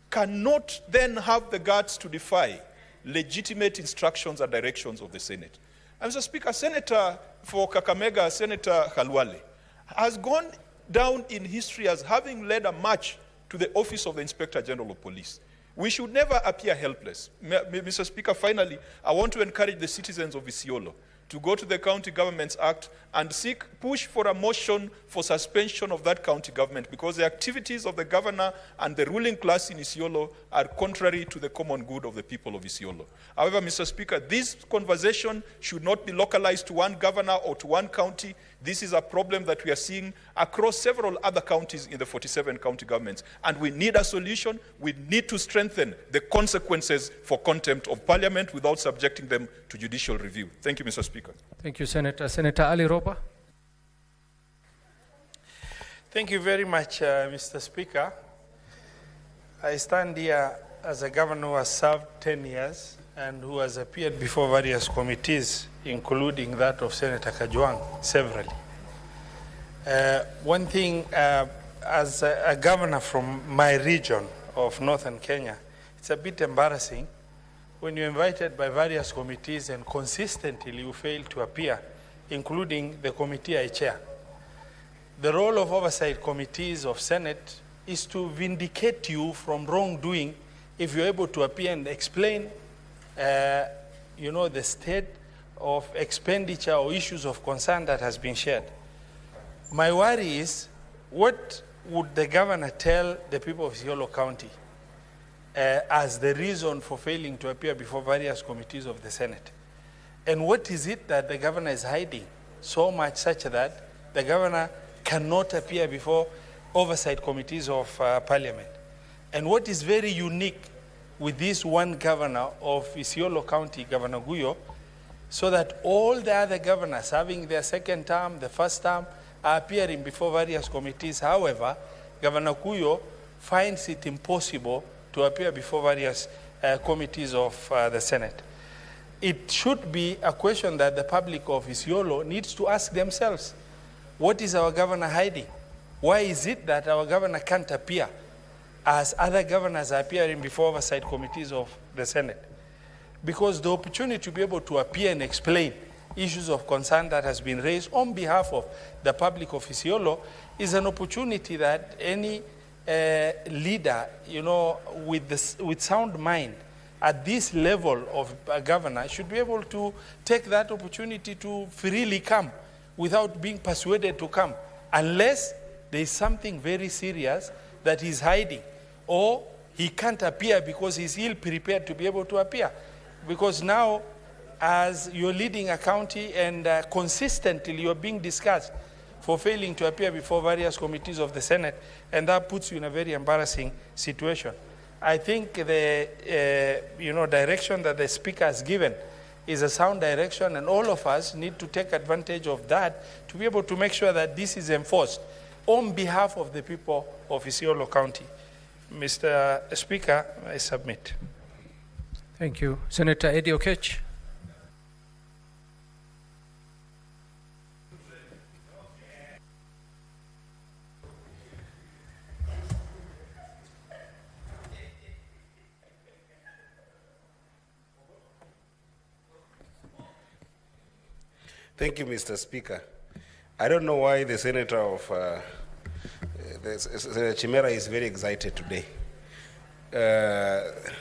cannot then have the guts to defy legitimate instructions and directions of the Senate. And Mr. Speaker, Senator for Kakamega, Senator Khalwale, has gone down in history as having led a march to the office of the Inspector General of Police. We should never appear helpless. Mr. Speaker, finally, I want to encourage the citizens of Isiolo to go to the County Governments Act and push for a motion for suspension of that county government because the activities of the governor and the ruling class in Isiolo are contrary to the common good of the people of Isiolo. However, Mr. Speaker, this conversation should not be localized to one governor or to one county. This is a problem that we are seeing across several other counties in the 47 county governments. And we need a solution. We need to strengthen the consequences for contempt of parliament without subjecting them to judicial review. Thank you, Mr. Speaker. Thank you, Senator. Senator Ali Roba. Thank you very much, Mr. Speaker. I stand here as a governor who has served 10 years and who has appeared before various committees, including that of Senator Kajwang, severally. One thing, as a governor from my region of northern Kenya, it's a bit embarrassing when you're invited by various committees and consistently you fail to appear, including the committee I chair. The role of oversight committees of Senate is to vindicate you from wrongdoing if you're able to appear and explain the state of expenditure or issues of concern that has been shared. My worry is, what would the governor tell the people of Isiolo County as the reason for failing to appear before various committees of the Senate? And what is it that the governor is hiding so much such that the governor cannot appear before oversight committees of parliament? And what is very unique with this one governor of Isiolo County, Governor Guyo, so that all the other governors having their second term, the first term, are appearing before various committees. However, Governor Guyo finds it impossible to appear before various committees of the Senate. It should be a question that the public of Isiolo needs to ask themselves. What is our governor hiding? Why is it that our governor can't appear as other governors are appearing before oversight committees of the Senate? Because the opportunity to be able to appear and explain issues of concern that has been raised on behalf of the public of Isiolo is an opportunity that any leader, with sound mind at this level of a governor should be able to take that opportunity to freely come without being persuaded to come, unless there is something very serious that he's hiding, or he can't appear because he's ill-prepared to be able to appear. Because now, as you're leading a county and consistently you're being discussed for failing to appear before various committees of the Senate, and that puts you in a very embarrassing situation. I think the direction that the Speaker has given is a sound direction, and all of us need to take advantage of that to be able to make sure that this is enforced on behalf of the people of Isiolo County. Mr. Speaker, I submit. Thank you. Senator Eddie Okech. Thank you, Mr. Speaker. I don't know why the senator of Senator Chimera is very excited today.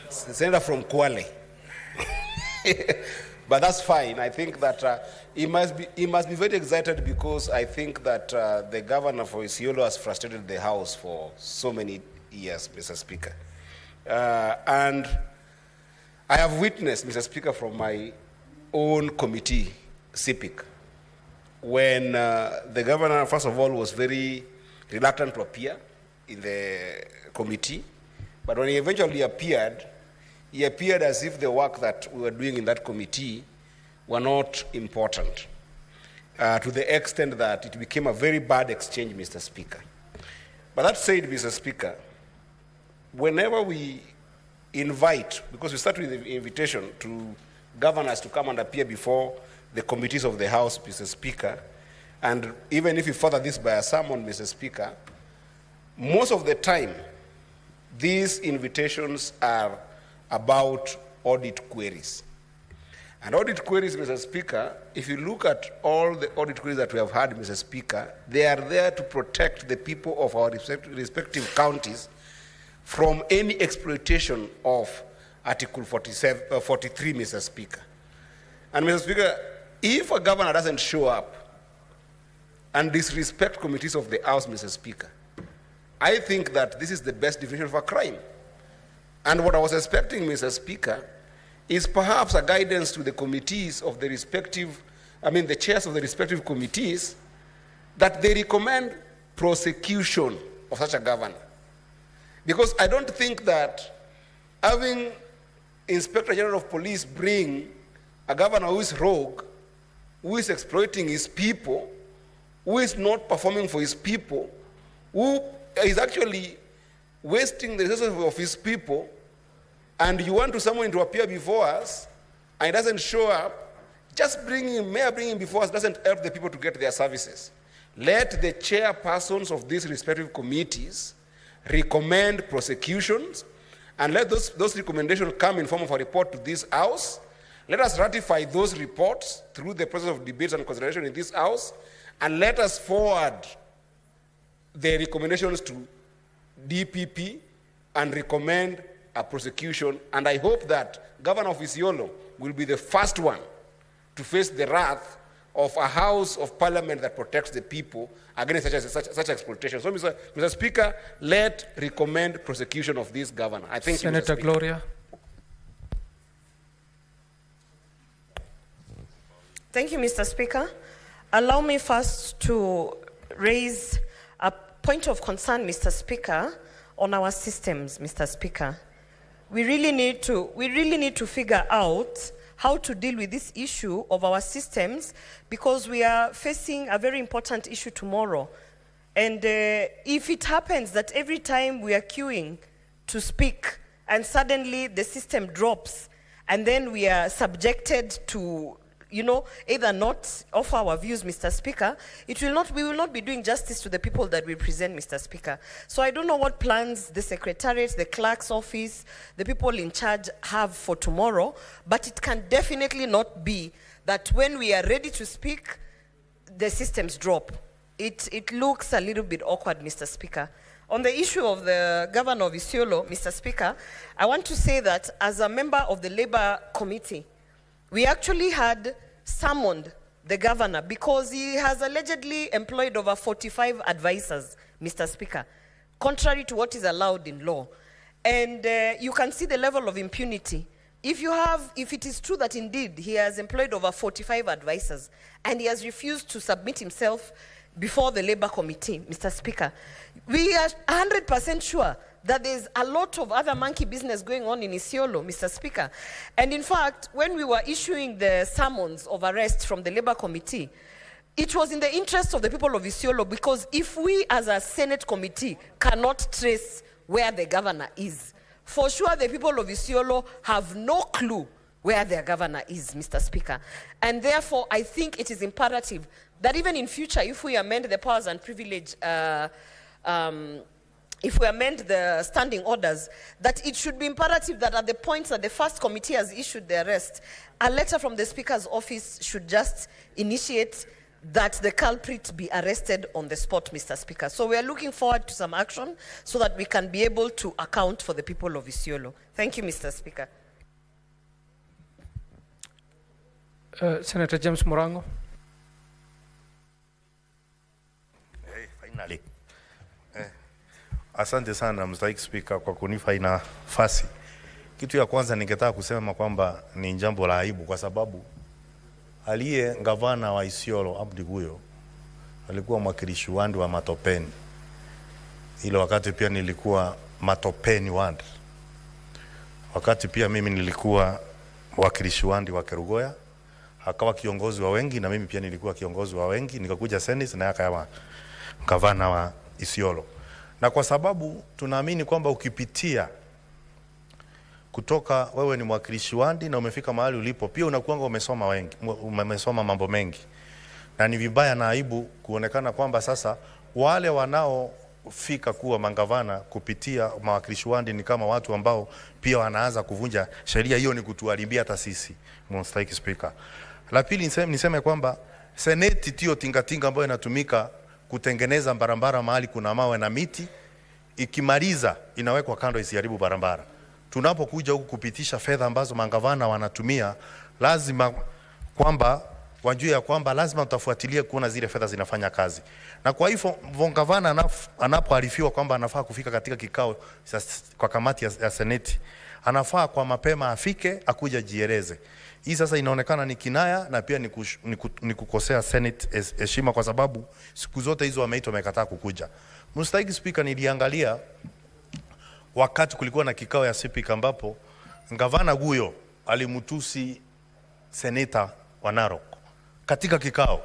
Senator from Kwale. But that's fine. I think that he must be very excited because I think that the governor for Isiolo has frustrated the House for so many years, Mr. Speaker. And I have witnessed, Mr. Speaker, from my own committee, CPIC, when the governor, first of all, was very reluctant to appear in the committee. But when he eventually appeared, he appeared as if the work that we were doing in that committee were not important, to the extent that it became a very bad exchange, Mr. Speaker. But that said, Mr. Speaker, whenever we invite, because we start with the invitation to governors to come and appear before the committees of the House, Mr. Speaker, and even if you further this by a sermon, Mr. Speaker, most of the time, these invitations are about audit queries. And audit queries, Mr. Speaker, if you look at all the audit queries that we have had, Mr. Speaker, they are there to protect the people of our respective counties from any exploitation of Article 43, Mr. Speaker. And Mr. Speaker, if a governor doesn't show up and disrespect committees of the House, Mr. Speaker, I think that this is the best definition of a crime. And what I was expecting, Mr. Speaker, is perhaps a guidance to the committees of the respective, the chairs of the respective committees, that they recommend prosecution of such a governor. Because I don't think that having Inspector General of Police bring a governor who is rogue, who is exploiting his people, who is not performing for his people, who is actually wasting the resources of his people, and you want someone to appear before us, and he doesn't show up, just bringing him before us doesn't help the people to get their services. Let the chairpersons of these respective committees recommend prosecutions, and let those recommendations come in form of a report to this House. Let us ratify those reports through the process of debates and consideration in this House, and let us forward the recommendations to DPP and recommend a prosecution. And I hope that Governor of Isiolo will be the first one to face the wrath of a House of Parliament that protects the people against such exploitation. So, Mr. Speaker, recommend prosecution of this governor. I think Senator Gloria. Thank you, Mr. Speaker. Allow me first to raise a point of concern, Mr. Speaker, on our systems, Mr. Speaker. We really need to figure out how to deal with this issue of our systems, because we are facing a very important issue tomorrow. And if it happens that every time we are queuing to speak and suddenly the system drops, and then we are subjected to either not offer our views, Mr. Speaker, we will not be doing justice to the people that we present, Mr. Speaker. So I don't know what plans the Secretariat, the Clerk's office, the people in charge have for tomorrow, but it can definitely not be that when we are ready to speak, the systems drop. It looks a little bit awkward, Mr. Speaker. On the issue of the governor of Isiolo, Mr. Speaker, I want to say that as a member of the Labour Committee, we actually had summoned the governor because he has allegedly employed over 45 advisors, Mr. Speaker, contrary to what is allowed in law. And you can see the level of impunity. If it is true that indeed he has employed over 45 advisors and he has refused to submit himself before the Labour Committee, Mr. Speaker, we are 100% sure that there's a lot of other monkey business going on in Isiolo, Mr. Speaker. And in fact, when we were issuing the summons of arrest from the Labour Committee, it was in the interest of the people of Isiolo, because if we as a Senate committee cannot trace where the governor is, for sure the people of Isiolo have no clue where their governor is, Mr. Speaker. And therefore, I think it is imperative that even in future, if we amend the powers and privilege if we amend the standing orders, that it should be imperative that at the points that the first committee has issued the arrest, a letter from the Speaker's office should just initiate that the culprit be arrested on the spot, Mr. Speaker. So we are looking forward to some action so that we can be able to account for the people of Isiolo. Thank you, Mr. Speaker. Senator James Morango. Hey, finally. Asante sana Mstahiki Spika kwa kunipa nafasi. Kitu ya kwanza ningetaka kusema kwamba ni jambo la aibu kwa sababu aliye gavana wa Isiolo Abdi Guyo alikuwa mwakilishi wandi wa Matopeni. Ile wakati pia nilikuwa Matopeni wandi. Wakati pia mimi nilikuwa mwakilishi wandi wa Kerugoya, akawa kiongozi wa wengi na mimi pia nilikuwa kiongozi wa wengi, nikakuja Senate na akawa gavana wa Isiolo. Na kwa sababu tunaamini kwamba ukipitia kutoka wewe ni mwakilishi wandi na umefika mahali ulipo, pia unakuwa umesoma mambo mengi. Na ni vibaya na aibu kuonekana kwamba sasa wale wanaofika kuwa mangavana kupitia mawakilishi wandi ni kama watu ambao pia wanaanza kuvunja sheria. Hiyo ni kutuharibia hata sisi, Mstahiki Spika. La pili niseme kwamba Seneti tio tingatinga ambayo inatumika kutengeneza barabara mahali kuna mawe na miti, ikimaliza inawekwa kando isiharibu barabara. Tunapokuja huku kupitisha fedha ambazo mangavana wanatumia, lazima kwamba wajue ya kwamba lazima utafuatilia kuona zile fedha zinafanya kazi. Na kwa hivyo gavana anapoarifiwa kwamba anafaa kufika katika kikao kwa kamati ya Seneti, anafaa kwa mapema afike akuja jieleze. Hii sasa inaonekana ni kinaya na pia ni kukosea Senate heshima kwa sababu siku zote hizo wameitwa wamekataa kukuja. Mstahiki Spika, niliangalia wakati kulikuwa na kikao ya Spika ambapo gavana Guyo alimutusi seneta wa Narok katika kikao.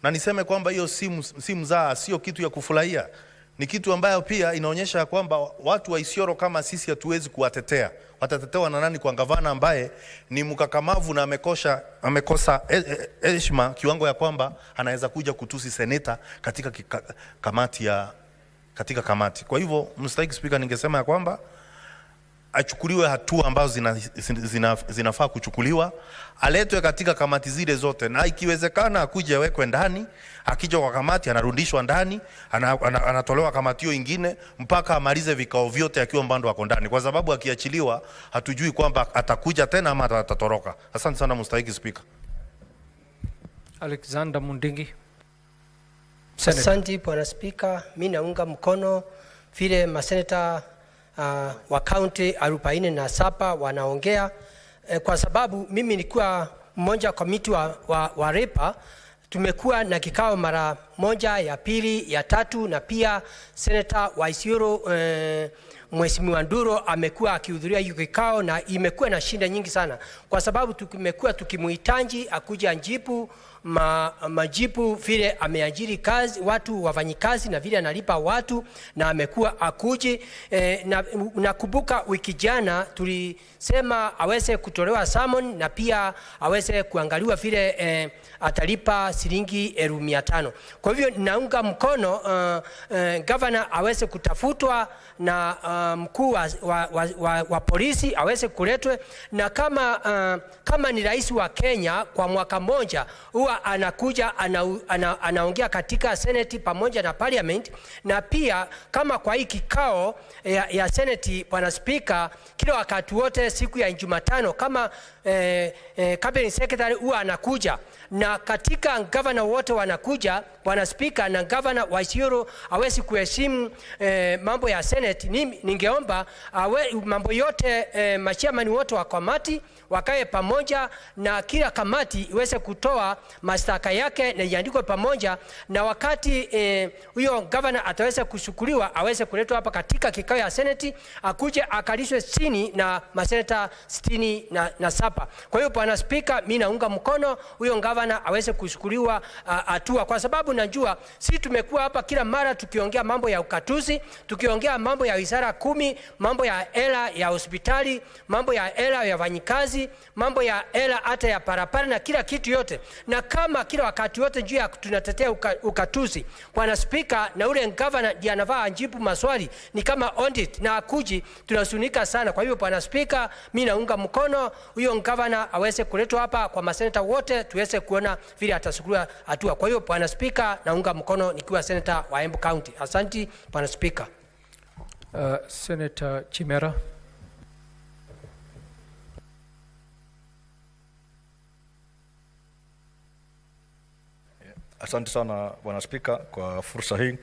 Na niseme kwamba hiyo si mzaa, sio kitu ya kufurahia. Ni kitu ambayo pia inaonyesha kwamba watu wa Isiolo kama sisi hatuwezi kuwatetea. Watatetewa na nani kwa gavana ambaye ni mkakamavu na amekosa heshima kiwango ya kwamba anaweza kuja kutusi seneta katika kamati. Kwa hivyo Mstahiki Spika, ningesema ya kwamba achukuliwe hatua ambazo zinafaa kuchukuliwa, aletwe katika kamati zile zote, na ikiwezekana akuje awekwe ndani, akija kwa kamati anarudishwa ndani, anatolewa kamati hiyo ingine mpaka amalize vikao vyote akiwa mbando wako ndani, kwa sababu akiachiliwa hatujui kwamba atakuja tena ama atatoroka. Asante sana Mstahiki Spika. Alexander Mundingi. Asante Bwana Spika, mimi naunga mkono vile maseneta wa county 47 wanaongea kwa sababu mimi nilikuwa mmoja komiti wa REPA. Tumekuwa na kikao mara moja, ya pili, ya tatu, na pia seneta wa Isiolo Mheshimiwa Nduro amekuwa akihudhuria hiyo kikao, na imekuwa na shinda nyingi sana kwa sababu tumekuwa tukimuhitaji akuja anjibu majibu vile ameajiri kazi watu wafanyikazi na vile analipa watu, na amekuwa akuji nakumbuka wiki jana tulisema aweze kutolewa summon na pia aweze kuangaliwa vile atalipa shilingi 1500. Kwa hivyo naunga mkono governor aweze kutafutwa na mkuu wa polisi aweze kuletwe, na kama ni rais wa Kenya kwa mwaka mmoja huwa anakuja anaongea katika Senate pamoja na Parliament, na pia kama kwa hii kikao ya Senate Bwana Speaker, kila wakati wote siku ya Jumatano kama cabinet secretary huwa anakuja, na katika governor wote wanakuja Bwana Speaker, na governor wa Isiolo hawezi kuheshimu mambo ya Senate. Ningeomba mambo yote machairman wote wa kamati wakae pamoja na kila kamati iweze kutoa mashtaka yake na iandikwe pamoja, na wakati huyo governor ataweza kushukuriwa aweze kuletwa hapa katika kikao ya Senate, akuje akalishwe chini na maseneta 67. Kwa hiyo Bwana Speaker, mimi naunga mkono huyo governor aweze kushukuriwa hatua, kwa sababu najua sisi tumekuwa hapa kila mara tukiongea mambo ya ukatuzi, tukiongea mambo ya wizara 10, mambo ya hela ya hospitali, mambo ya hela ya wafanyikazi, mambo ya ya hela hata ya parapara na kila kitu yote, na kama kila wakati yote juu ya tunatetea ukatuzi, Bwana Spika, na ule governor ndiye anavaa ajibu maswali ni kama audit na akuji, tunasunika sana. Kwa hivyo Bwana Spika, mimi naunga mkono huyo governor aweze kuletwa hapa kwa maseneta wote tuweze kuona vile atasukua hatua. Kwa hiyo Bwana Spika, naunga mkono nikiwa senator wa Embu County. Asante Bwana Spika. Senator Chimera. Asante sana Bwana Spika kwa fursa hii.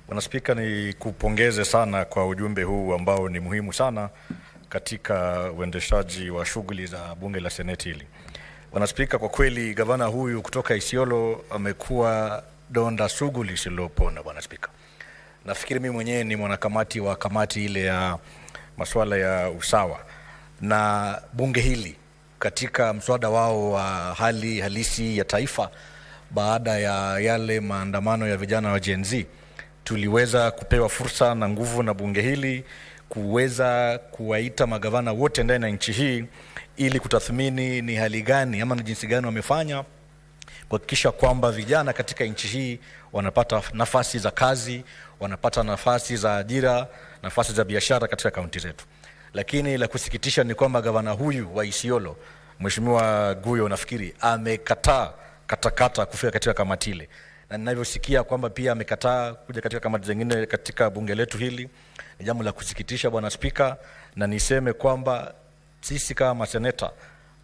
Bwana Spika, ni kupongeze sana kwa ujumbe huu ambao ni muhimu sana katika uendeshaji wa shughuli za bunge la seneti hili. Bwana Spika, kwa kweli gavana huyu kutoka Isiolo amekuwa donda sugu lisilopona. Bwana Spika, nafikiri mimi mwenyewe ni mwanakamati wa kamati ile ya masuala ya usawa, na bunge hili katika mswada wao wa hali halisi ya taifa baada ya yale maandamano ya vijana wa Gen Z, tuliweza kupewa fursa na nguvu na bunge hili kuweza kuwaita magavana wote ndani ya nchi hii ili kutathmini ni hali gani ama ni jinsi gani wamefanya kuhakikisha kwamba vijana katika nchi hii wanapata nafasi za kazi, wanapata nafasi za ajira, nafasi za biashara katika kaunti zetu. Lakini la kusikitisha ni kwamba gavana huyu wa Isiolo, Mheshimiwa Guyo, nafikiri amekataa katakata kufika katika kamati ile, na ninavyosikia kwamba pia amekataa kuja katika kamati zingine katika bunge letu hili. Ni jambo la kusikitisha Bwana Spika, na niseme kwamba sisi kama seneta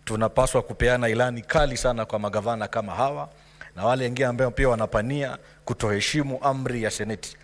tunapaswa kupeana ilani kali sana kwa magavana kama hawa na wale wengine ambao pia wanapania kutoheshimu amri ya seneti.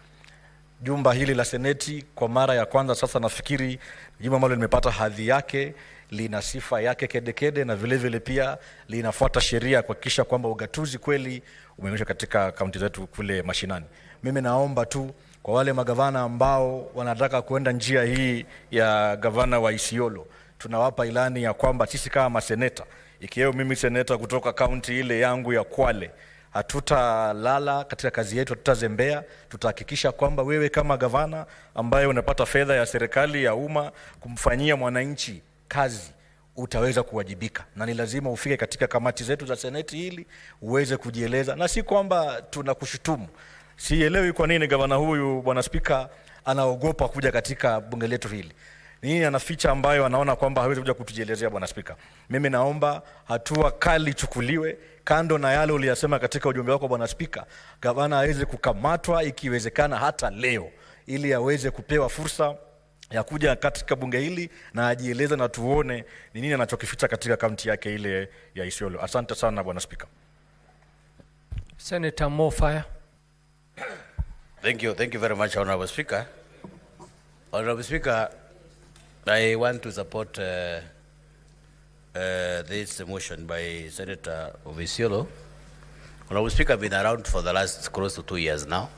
Jumba hili la seneti kwa mara ya kwanza sasa nafikiri jumba ambalo limepata hadhi yake, lina sifa yake kedekede, na vile vile pia linafuata sheria kuhakikisha kwamba ugatuzi kweli umeonyeshwa katika kaunti zetu kule mashinani. Mimi naomba tu kwa wale magavana ambao wanataka kuenda njia hii ya gavana wa Isiolo, tunawapa ilani ya kwamba sisi kama maseneta, ikiwemo mimi seneta kutoka kaunti ile yangu ya Kwale, hatutalala katika kazi yetu, hatutazembea. Tutahakikisha kwamba wewe kama gavana ambaye unapata fedha ya serikali ya umma kumfanyia mwananchi kazi, utaweza kuwajibika, na ni lazima ufike katika kamati zetu za seneti hili uweze kujieleza, na si kwamba tunakushutumu. Sielewi kwa nini gavana huyu Bwana Spika anaogopa kuja katika bunge letu hili. Nini anaficha ambayo anaona kwamba hawezi kuja kutujielezea Bwana Spika? Mimi naomba hatua kali chukuliwe, kando na yale uliyasema katika ujumbe wako Bwana Spika. Gavana aweze kukamatwa ikiwezekana hata leo, ili aweze kupewa fursa ya kuja katika bunge hili na ajieleza na tuone ni nini anachokificha katika kaunti yake ile ya Isiolo. Asante sana Bwana Spika. Senator Mofaya. Thank you very much, Honorable Speaker. Honorable Speaker, I want to support this motion by Senator of Isiolo. Honorable Speaker, I've been around for the last close to 2 years now.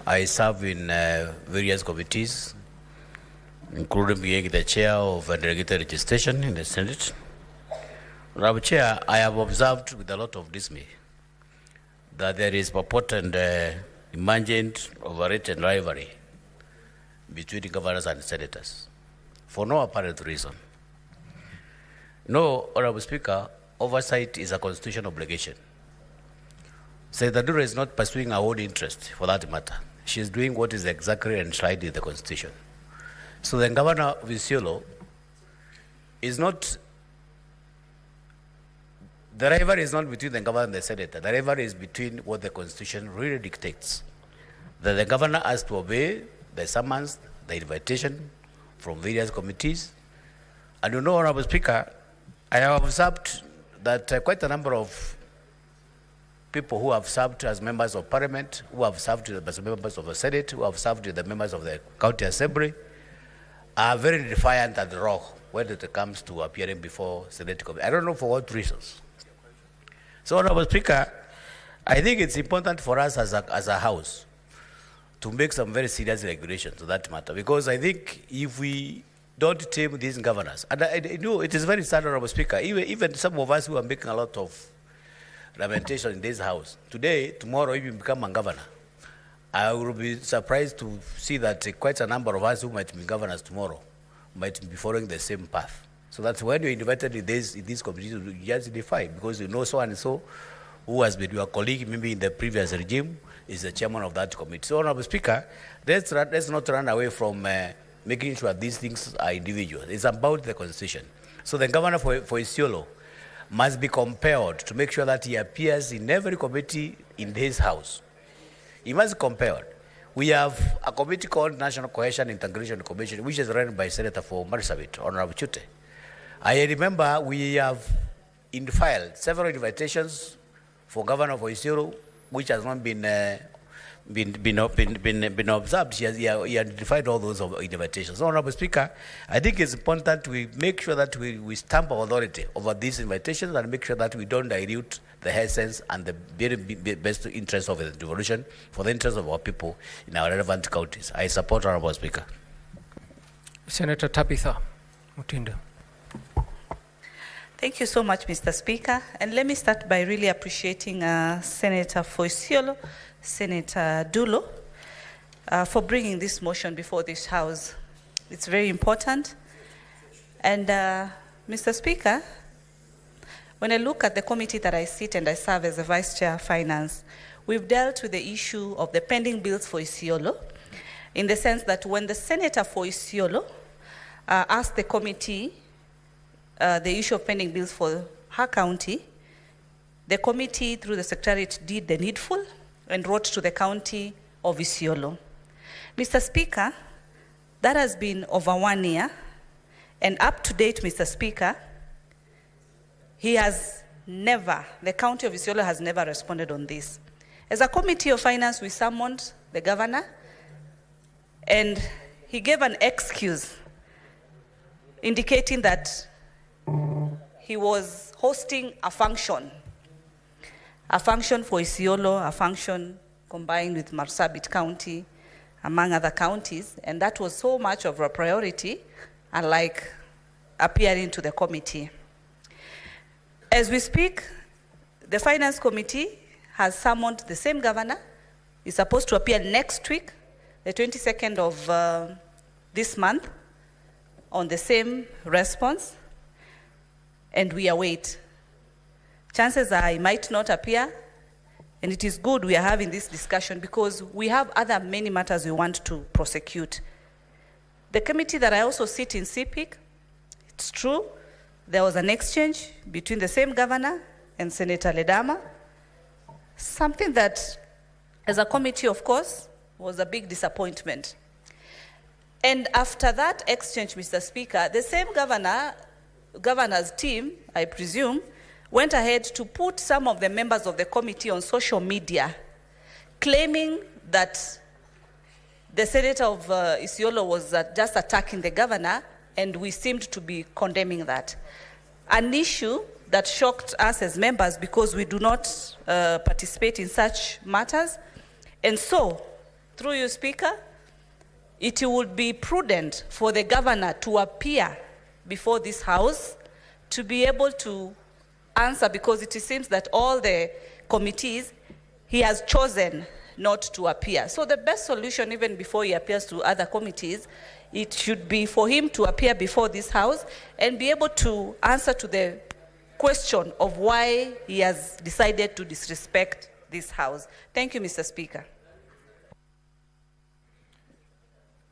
I serve in various committees, including being the chair of delegated legislation in the Senate. Honorable Chair, I have observed with a lot of dismay that there is purported emergent overrated rivalry between governors and senators for no apparent reason. No, Honorable Speaker, oversight is a constitutional obligation. Senator Dulo is not pursuing her own interest for that matter. She is doing what is exactly enshrined in the Constitution. So the governor of Isiolo is not, the rivalry is not between the governor and the senator. The rivalry is between what the Constitution really dictates. That the governor has to obey the summons, the invitation from various committees. And you know, Honorable Speaker, I have observed that quite a number of people who have served as members of parliament, who have served as members of the Senate, who have served as the members of the county assembly, are very defiant and raw when it comes to appearing before Senate committee. I don't know for what reasons. So, Honorable Speaker, I think it's important for us as a house to make some very serious regulations to that matter, because I think if we don't tame these governors, and I know it is very sad, Honorable Speaker, even some of us who are making a lot of lamentation in this house, today, tomorrow, if you become a governor, I will be surprised to see that quite a number of us who might be governors tomorrow might be following the same path. So that's when you're invited in this committee, you just defy, because you know so and so who has been your colleague maybe in the previous regime is the chairman of that committee. So, Honorable Speaker, let's not run away from making sure these things are individual. It's about the constitution. So the governor for Isiolo must be compelled to make sure that he appears in every committee in his house. He must be compelled. We have a committee called National Cohesion Integration Commission, which is run by Senator for Marsabit, Honorable Chute. I remember we have filed several invitations for governor for Isiolo, which has not been observed. He identified all those invitations. So, Honorable Speaker, I think it's important we make sure that we stamp our authority over these invitations and make sure that we don't dilute the essence and the very best interest of the devolution for the interest of our people in our relevant counties. I support, Honorable Speaker. Senator Tabitha Mutinda. Thank you so much, Mr. Speaker. And let me start by really appreciating Senator for Isiolo, Senator Dulo, for bringing this motion before this House. It's very important. And Mr. Speaker, when I look at the committee that I sit and I serve as the Vice Chair of Finance, we've dealt with the issue of the pending bills for Isiolo, in the sense that when the Senator for Isiolo asked the committee the issue of pending bills for her county, the committee, through the Secretariat, did the needful and wrote to the county of Isiolo. Mr. Speaker, that has been over 1 year, and up to date, Mr. Speaker, the county of Isiolo has never responded on this. As a committee of finance, we summoned the governor, and he gave an excuse indicating that he was hosting a function for Isiolo, a function combined with Marsabit County, among other counties, and that was so much of a priority, unlike appearing to the committee. As we speak, the Finance Committee has summoned the same governor. He's supposed to appear next week, the 22nd of this month, on the same response, and we await. Chances are he might not appear, and it is good we are having this discussion because we have other many matters we want to prosecute. The committee that I also sit in, CPIC, it's true, there was an exchange between the same governor and Senator Ledama, something that, as a committee, of course, was a big disappointment. And after that exchange, Mr. Speaker, the same governor's team, I presume, went ahead to put some of the members of the committee on social media, claiming that the senator of Isiolo was just attacking the governor, and we seemed to be condemning that. An issue that shocked us as members because we do not participate in such matters. And so, through you, Speaker, it would be prudent for the governor to appear before this House to be able to answer, because it seems that all the committees, he has chosen not to appear. So the best solution, even before he appears to other committees, it should be for him to appear before this House and be able to answer to the question of why he has decided to disrespect this House. Thank you, Mr. Speaker.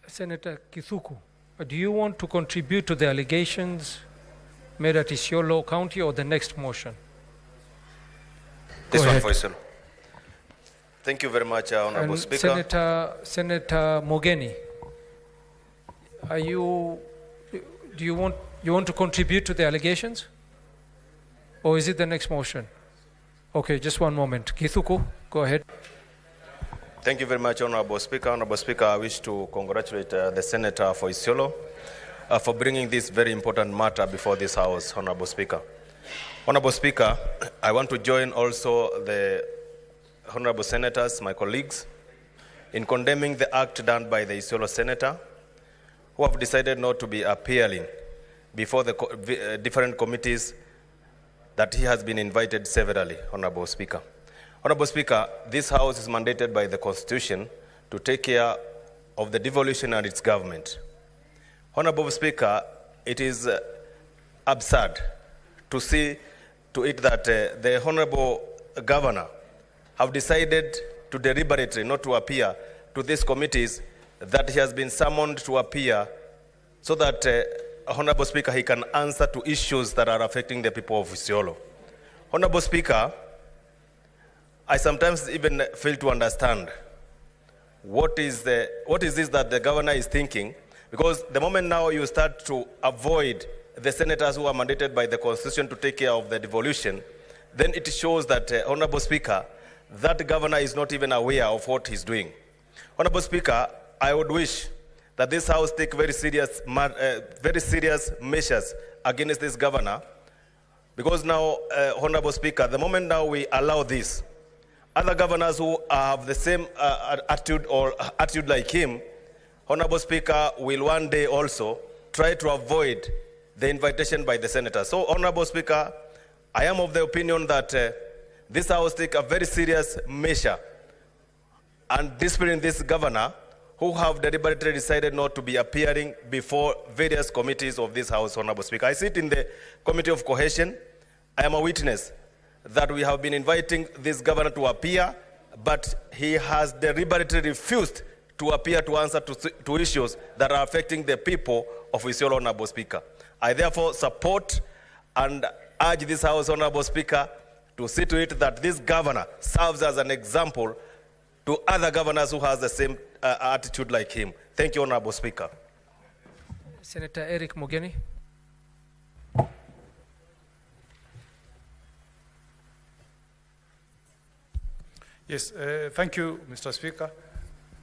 Senator Kithuku, do you want to contribute to the allegations made at Isiolo County or the next motion? This one for Isiolo. Thank you very much, Honorable Speaker. Senator Mogeni, do you want to contribute to the allegations? Or is it the next motion? Okay, just one moment. Kithuku, go ahead. Thank you very much, Honorable Speaker. Honorable Speaker, I wish to congratulate the Senator for Isiolo for bringing this very important matter before this House, Honorable Speaker. Honorable Speaker, I want to join also the Honorable Senators, my colleagues, in condemning the act done by the Isiolo Senator, who have decided not to be appearing before the different committees that he has been invited severally, Honorable Speaker. Honorable Speaker, this House is mandated by the Constitution to take care of the devolution and its government. Honorable Speaker, it is absurd to see to it that the Honorable Governor have decided to deliberately not to appear to these committees that he has been summoned to appear so that, Honorable Speaker, he can answer to issues that are affecting the people of Isiolo. Honorable Speaker, I sometimes even fail to understand what is this that the governor is thinking, because the moment now you start to avoid the senators who are mandated by the Constitution to take care of the devolution, then it shows that, Honorable Speaker, that governor is not even aware of what he's doing. Honorable Speaker, I would wish that this House take very serious measures against this governor, because now, Honorable Speaker, the moment now we allow this, other governors who have the same attitude like him, Honorable Speaker, will one day also try to avoid the invitation by the senator. So, Honorable Speaker, I am of the opinion that this House take a very serious measure and discipline this governor who have deliberately decided not to be appearing before various committees of this House, Honorable Speaker. I sit in the Committee of Cohesion. I am a witness that we have been inviting this governor to appear, but he has deliberately refused to appear to answer to issues that are affecting the people of Isiolo, Honorable Speaker. I therefore support and urge this House, Honorable Speaker, to see to it that this governor serves as an example to other governors who has the same attitude like him. Thank you, Honorable Speaker. Senator Eric Mogeni. Yes, thank you, Mr. Speaker.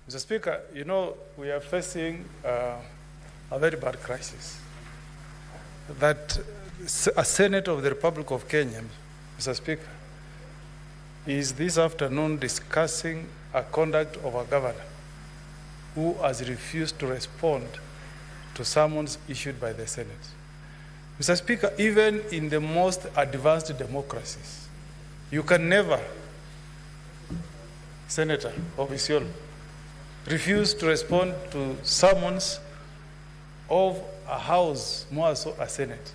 Mr. Speaker, you know, we are facing a very bad crisis. That a Senate of the Republic of Kenya, Mr. Speaker, is this afternoon discussing a conduct of a governor who has refused to respond to summons issued by the Senate. Mr. Speaker, even in the most advanced democracies, you can never, Senator of Isiolo, refuse to respond to summons of a House, more so a Senate.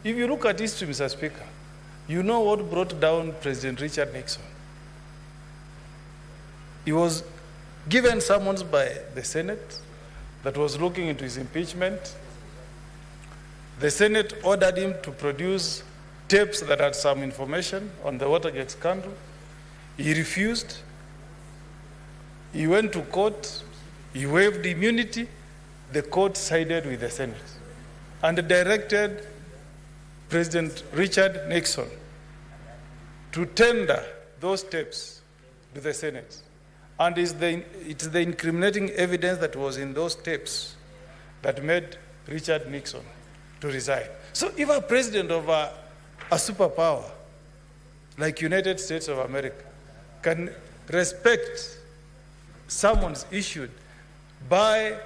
If you look at history, Mr. Speaker, you know what brought down President Richard Nixon. He was given summons by the Senate that was looking into his impeachment. The Senate ordered him to produce tapes that had some information on the Watergate scandal. He refused. He went to court. He waived immunity. The court sided with the Senate and directed President Richard Nixon to tender those tapes to the Senate. And it's the incriminating evidence that was in those tapes that made Richard Nixon to resign. So if a president of a superpower like United States of America can respect summons issued by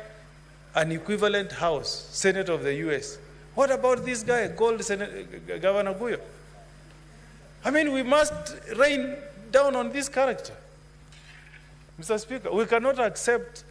an equivalent House, Senate of the US, what about this guy called Governor Guyo? I mean, we must rain down on this character. Mr. Speaker, we cannot accept